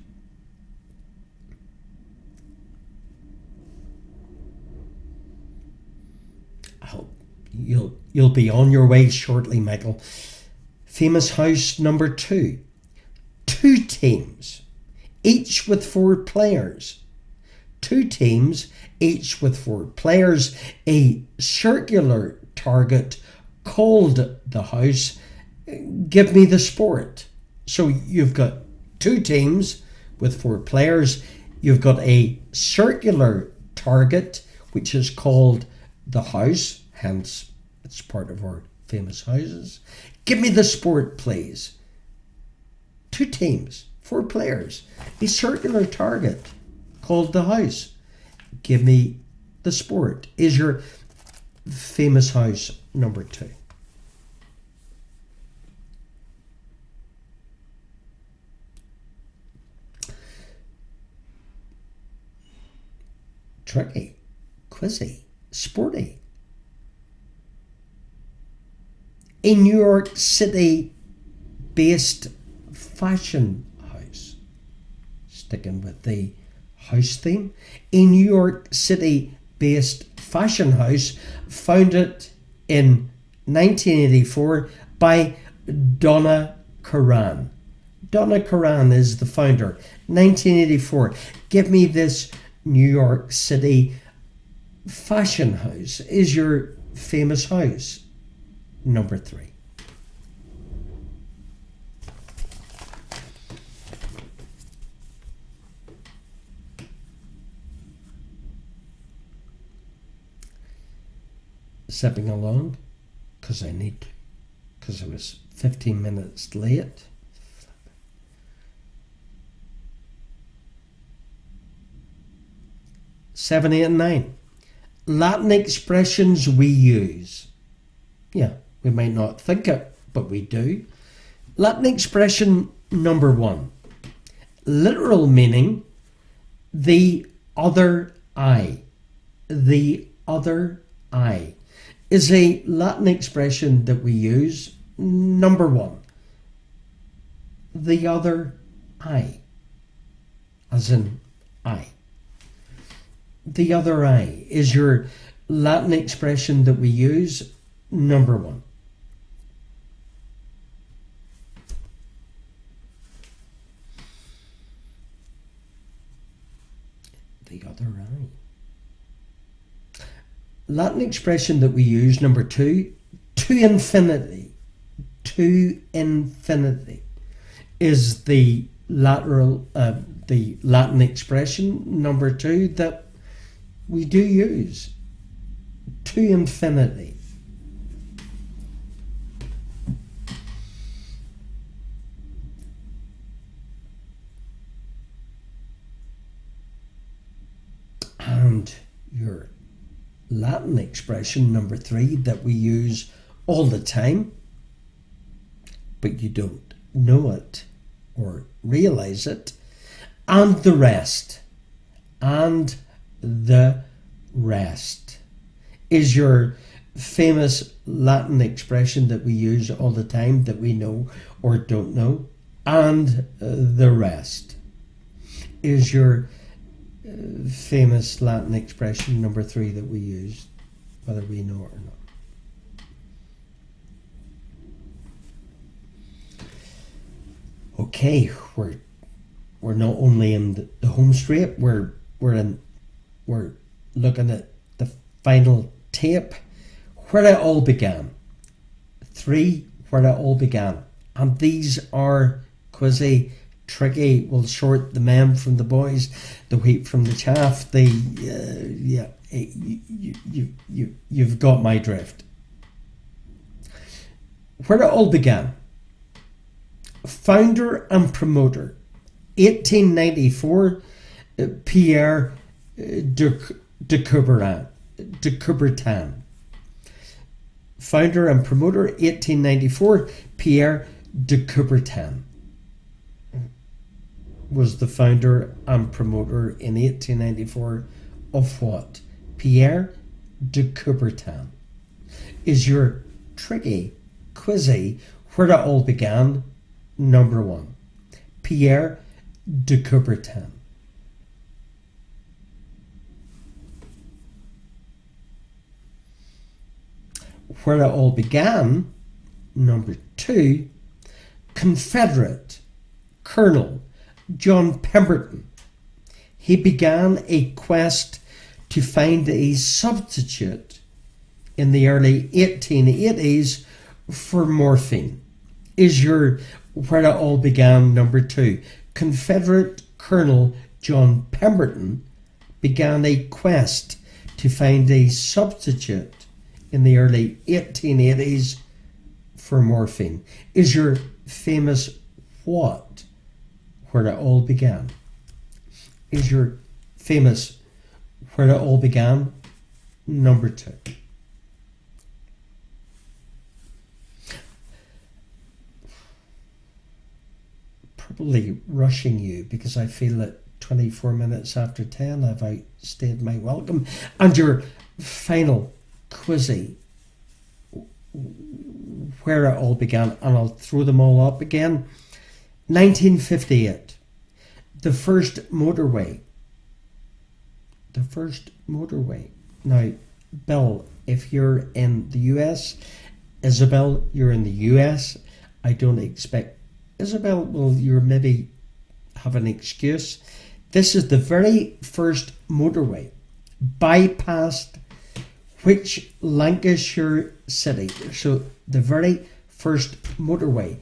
You'll be on your way shortly, Michael. Famous house number 2. 2 teams, each with 4 players. 2 teams, each with 4 players. A circular target called the house. Give me the sport. So you've got 2 teams with 4 players. You've got a circular target, which is called the house. Hence, it's part of our famous houses. Give me the sport, please. 2 teams, 4 players. A circular target called the house. Give me the sport is your famous house number 2. Tricky, quizzy, sporty. A New York City based fashion house. Sticking with the house theme. A New York City based fashion house founded in 1984 by Donna Karan. Donna Karan is the founder. 1984. Give me this New York City fashion house is your famous house number 3. Zipping along because I was 15 minutes late. Seven, 8, and 9. Latin expressions we use. Yeah, we might not think it, but we do. Latin expression number 1. Literal meaning, the other eye. The other eye is a Latin expression that we use. Number 1. The other eye. As in eye. The other eye is your Latin expression that we use. Number 1. The other eye. Latin expression that we use, number 2, to infinity. To infinity is the Latin expression, number 2, that we do use. To infinity. And your Latin expression number 3 that we use all the time, but you don't know it or realize it, and the rest. And the rest is your famous Latin expression that we use all the time that we know or don't know, and the rest. Is your famous Latin expression number 3 that we use, whether we know it or not. Okay, we're not only in the home straight, we're looking at the final tape, where it all began. 3, where it all began. And these are quizzy, tricky, will sort the men from the boys, the wheat from the chaff. You've got my drift. Where it all began. Founder and promoter, 1894, Pierre de Coubertin. Founder and promoter, 1894, Pierre de Coubertin was the founder and promoter in 1894 of what? Pierre de Coubertin. Is your tricky, quizzy, where it all began, number 1. Pierre de Coubertin. Where it all began, number 2, Confederate Colonel John Pemberton. He began a quest to find a substitute in the early 1880s for morphine. Is your where it all began, number 2. Confederate Colonel John Pemberton began a quest to find a substitute in the early 1880s for morphine. Is your famous what where it all began? Is your famous where it all began, number 2. Probably rushing you because I feel that 24 minutes after 10 I've outstayed my welcome. And your final quizzy, where it all began, and I'll throw them all up again. 1958, the first motorway. The first motorway. Now, Bill, if you're in the US, Isabel, you're in the US. I don't expect Isabel, well, you're maybe have an excuse. This is the very first motorway bypassed which Lancashire city? So the very first motorway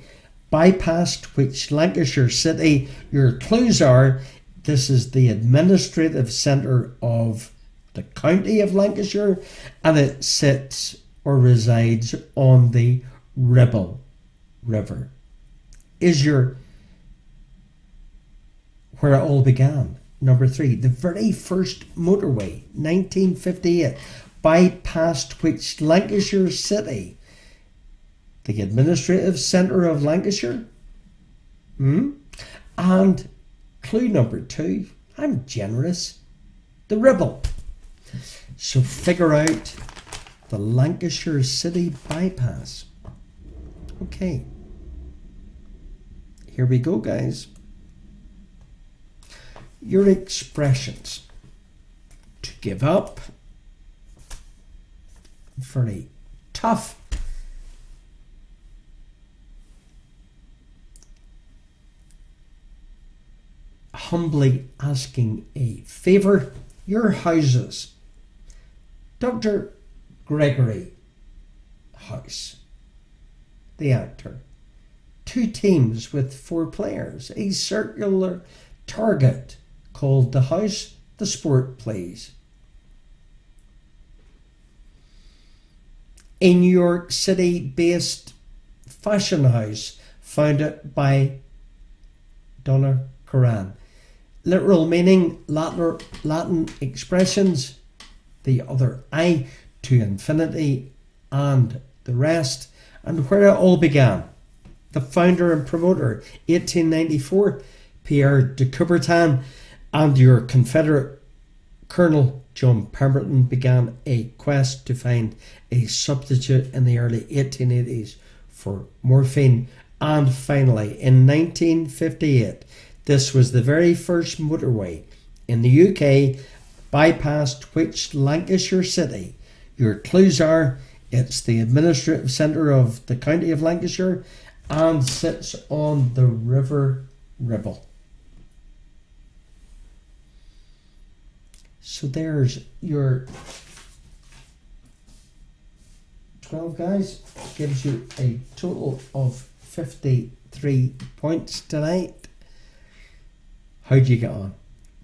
bypassed which Lancashire city? Your clues are, this is the administrative centre of the county of Lancashire, and it sits or resides on the Ribble River. Is your where it all began, number 3. The very first motorway, 1958, bypassed which Lancashire city? The administrative centre of Lancashire. And clue number 2, I'm generous, the Ribble. So figure out the Lancashire city bypass. Okay. Here we go, guys. Your expressions. To give up. Very tough. Humbly asking a favour. Your houses. Dr. Gregory House, the actor. 2 teams with 4 players. A circular target called the house the sport plays. A New York City based fashion house founded by Donna Karan. Literal meaning, Latin expressions, the other I, to infinity, and the rest. And where it all began. The founder and promoter, 1894, Pierre de Coubertin, and your Confederate Colonel John Pemberton began a quest to find a substitute in the early 1880s for morphine, and finally in 1958 this was the very first motorway in the UK bypassed which Lancashire city. Your clues are: it's the administrative centre of the county of Lancashire and sits on the River Ribble. So there's your 12 guys. Gives you a total of 53 points tonight. How'd you get on?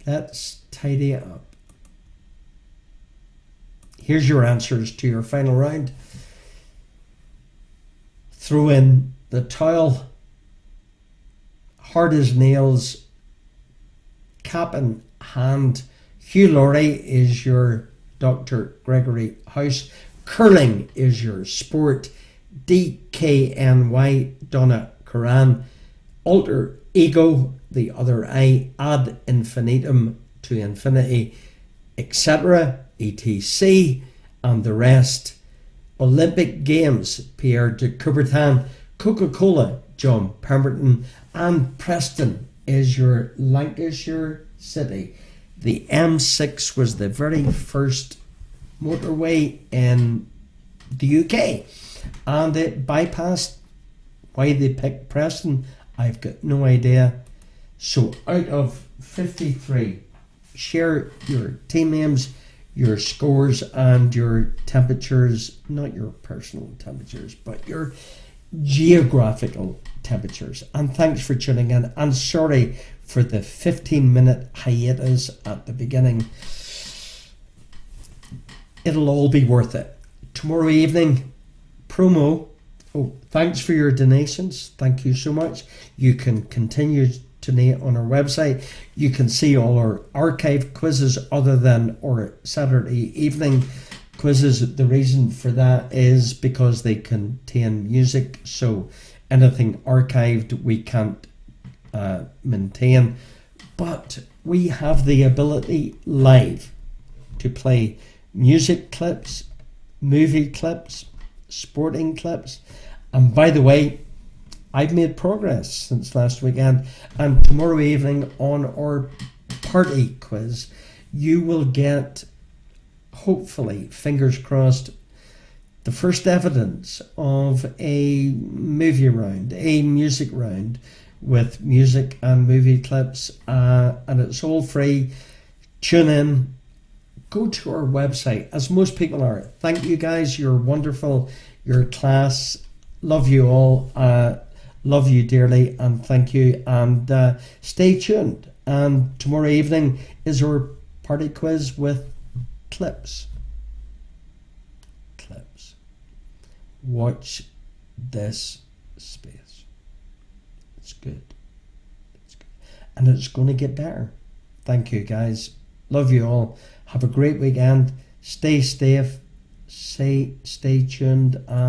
Let's tidy it up. Here's your answers to your final round. Throw in the towel. Hard as nails. Cap in hand. Hugh Laurie is your Dr. Gregory House. Curling is your sport. DKNY, Donna Karan. Alter ego, the other I. Ad infinitum, to infinity, etc. etc. And the rest. Olympic Games, Pierre de Coubertin. Coca-Cola, John Pemberton. And Preston is your Lancashire city. The M6 was the very first motorway in the UK, and it bypassed. Why they picked Preston, I've got no idea. So out of 53, share your team names, your scores, and your temperatures, not your personal temperatures, but your geographical temperatures. And thanks for tuning in, and sorry for the 15-minute hiatus at the beginning. It'll all be worth it. Tomorrow evening, promo. Oh, thanks for your donations. Thank you so much. You can continue to donate on our website. You can see all our archive quizzes other than our Saturday evening quizzes. The reason for that is because they contain music, so anything archived we can't maintain, but we have the ability live to play music clips, movie clips, sporting clips. And by the way, I've made progress since last weekend, and tomorrow evening on our party quiz you will get, hopefully, fingers crossed, the first evidence of a movie round, a music round with music and movie clips, and it's all free. Tune in, go to our website, as most people are. Thank you guys, you're wonderful, you're class, love you all, love you dearly, and thank you, and stay tuned. And tomorrow evening is our party quiz with clips. Watch this space. It's good. It's good. And it's going to get better. Thank you guys. Love you all. Have a great weekend. Stay safe. Stay tuned.